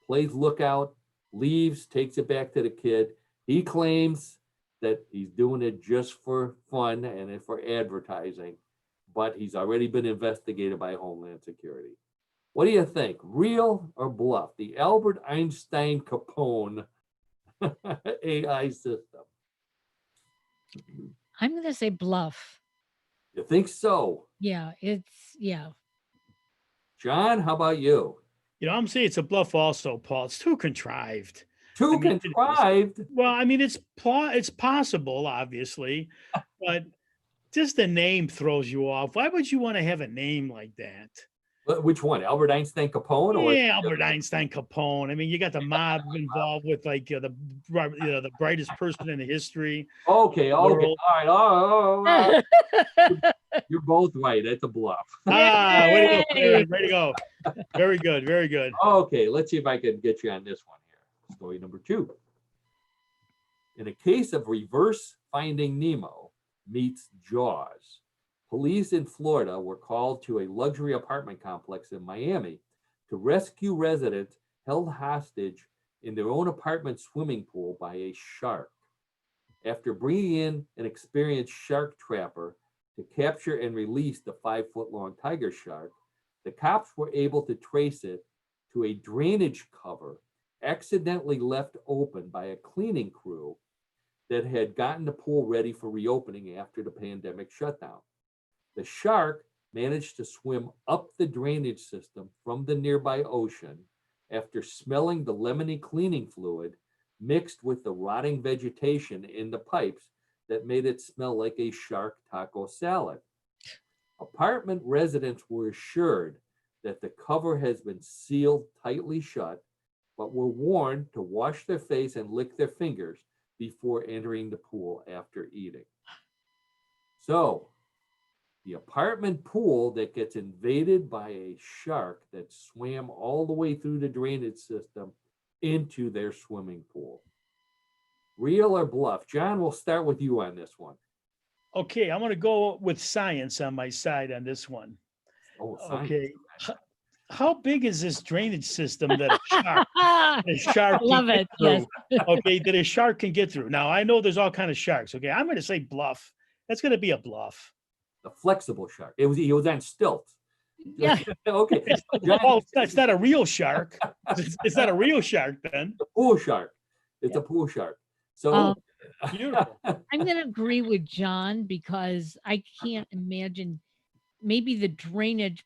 plays lookout, leaves, takes it back to the kid. He claims that he's doing it just for fun and for advertising, but he's already been investigated by Homeland Security. What do you think? Real or bluff? The Albert Einstein Capone AI system. I'm going to say bluff. You think so? Yeah, John, how about you? I'm saying it's a bluff also, Paul. It's too contrived. Contrived? Well, I mean, it's possible, obviously, but just the name throws you off. Why would you want to have a name like that? Which one? Albert Einstein Capone? Or Albert Einstein Capone. I mean, you got the mob involved with like the brightest person in the history. Okay. All right. You're both right. That's a bluff. Way to go, Yay! Claire. Way to go. Very good. Very good. Okay, let's see if I can get you on this one here. Story number 2. In a case of reverse Finding Nemo meets Jaws, police in Florida were called to a luxury apartment complex in Miami to rescue residents held hostage in their own apartment swimming pool by a shark. After bringing in an experienced shark trapper to capture and release the 5-foot-long tiger shark, the cops were able to trace it to a drainage cover accidentally left open by a cleaning crew that had gotten the pool ready for reopening after the pandemic shutdown. The shark managed to swim up the drainage system from the nearby ocean after smelling the lemony cleaning fluid mixed with the rotting vegetation in the pipes that made it smell like a shark taco salad. Apartment residents were assured that the cover has been sealed tightly shut, but were warned to wash their face and lick their fingers before entering the pool after eating. So, the apartment pool that gets invaded by a shark that swam all the way through the drainage system into their swimming pool. Real or bluff? John, we'll start with you on this one. Okay, I'm going to go with science on my side on this one. Oh, science. Okay. How big is this drainage system that a shark Love can it. get through? Yes. Okay, that a shark can get through. Now, I know there's all kind of sharks. Okay, I'm going to say bluff. That's going to be a bluff. The flexible shark. He was on stilts. Yeah. Okay. John, Oh, it's not a real shark. It's not a real shark then. the pool shark. It's Yeah. a pool shark. So Um, Beautiful. I'm going to agree with John because I can't imagine maybe the drainage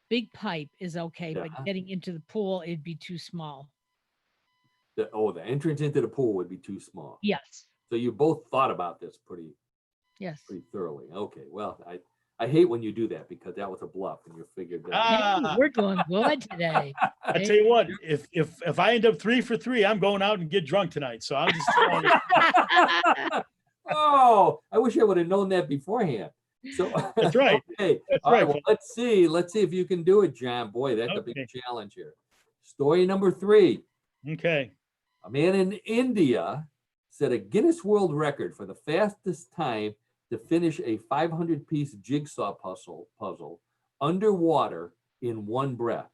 big pipe is okay, Yeah. but getting into the pool, it'd be too small. the entrance into the pool would be too small. Yes. So you both thought about this pretty Yes. thoroughly. Okay. Well, I hate when you do that because that was a bluff and you figured that. Hey, we're doing good today. I tell you what, if I end up 3 for 3, I'm going out and get drunk tonight. So I'm just telling you. Oh, I wish I would have known that beforehand. So That's right. Okay. That's All right. right. Well, let's see if you can do it, John. Boy, that's a big Okay. challenge here. Story number 3. Okay. A man in India set a Guinness World Record for the fastest time to finish a 500-piece jigsaw puzzle underwater in one breath.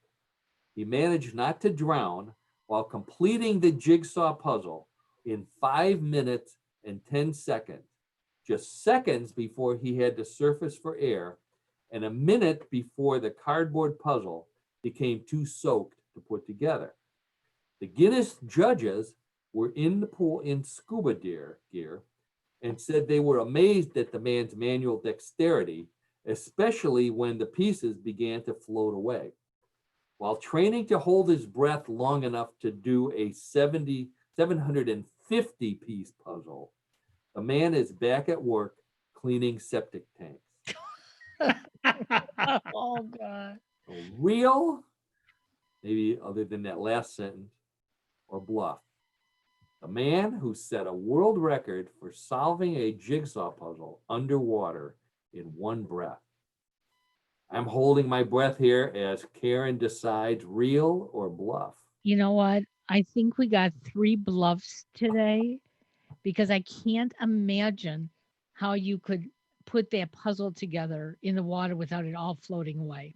He managed not to drown while completing the jigsaw puzzle in 5 minutes and 10 seconds, just seconds before he had to surface for air, and a minute before the cardboard puzzle became too soaked to put together. The Guinness judges were in the pool in scuba gear and said they were amazed at the man's manual dexterity, especially when the pieces began to float away. While training to hold his breath long enough to do a 750-piece puzzle, the man is back at work cleaning septic tanks. Oh, God. So real, maybe other than that last sentence, or bluff. The man who set a world record for solving a jigsaw puzzle underwater in one breath. I'm holding my breath here as Karen decides real or bluff. You know what? I think we got 3 bluffs today because I can't imagine how you could put that puzzle together in the water without it all floating away.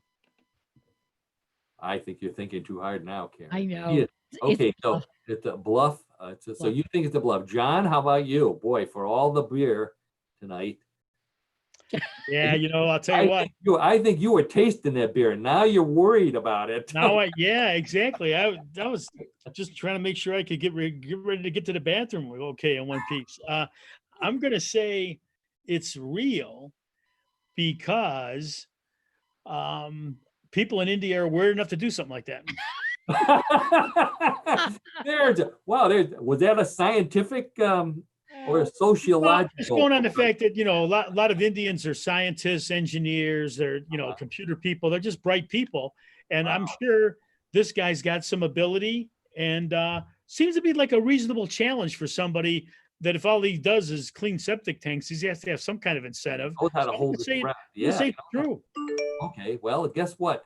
I think you're thinking too hard now, Karen. I know. Yeah. It's Okay, a so bluff. it's a bluff. So Bluff. you think it's a bluff. John, how about you? Boy, for all the beer tonight. Yeah, I'll tell you what. I think you were tasting that beer. And now you're worried about it. Yeah, exactly. I was just trying to make sure I could get ready to get to the bathroom. Okay, in one piece. I'm gonna say it's real because people in India are weird enough to do something like that. Was that a scientific or a sociological? It's going on the fact that a lot of Indians are scientists, engineers, they're computer people. They're just bright people, and I'm sure this guy's got some ability, and seems to be like a reasonable challenge for somebody that if all he does is clean septic tanks, he has to have some kind of incentive. Knows how to So I'm hold gonna his say, breath. I'm gonna Yeah. say true. Okay. Well, guess what?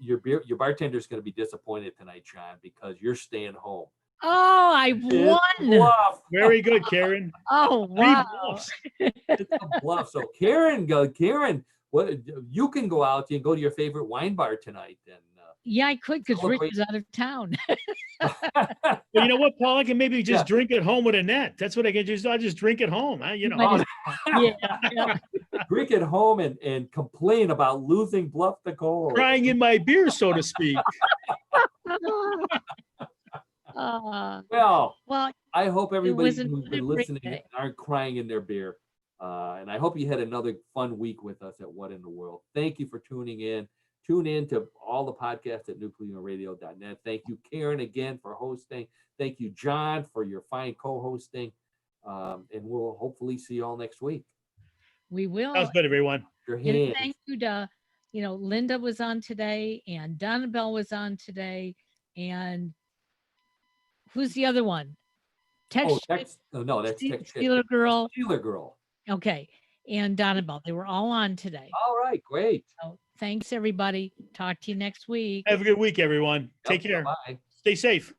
Your bartender's going to be disappointed tonight, John, because you're staying home. Oh, I It's won. bluff. Very good, Karen. Oh, Three wow. bluffs. It's a bluff. So Karen, what you can go out and go to your favorite wine bar tonight and Yeah, I could because Rich Celebrate. is out of town. Well, you know what, Paul? I can maybe just Yeah. drink at home with a net. That's what I can just. I'll just drink at home. You know. Might as- yeah. drink at home and complain about losing Bluff the Cold. Crying in my beer, so to speak. Well, Well, I hope everybody was who's another been great listening day. aren't crying in their beer. And I hope you had another fun week with us at What in the World. Thank you for tuning in. Tune in to all the podcasts at nuclearradio.net. Thank you, Karen, again for hosting. Thank you, John, for your fine co-hosting. And we'll hopefully see you all next week. we will. Sounds good, everyone. Your And hands. thank you to, Linda was on today and Donna Bell was on today. And who's the other one? Oh, Text no, that's Text Steeler Girl. Steeler Girl. Okay. And Donna Bell. They were all on today. All right, great. So thanks, everybody. Talk to you next week. Have a good week, everyone. Take Yep, care. bye. Stay safe.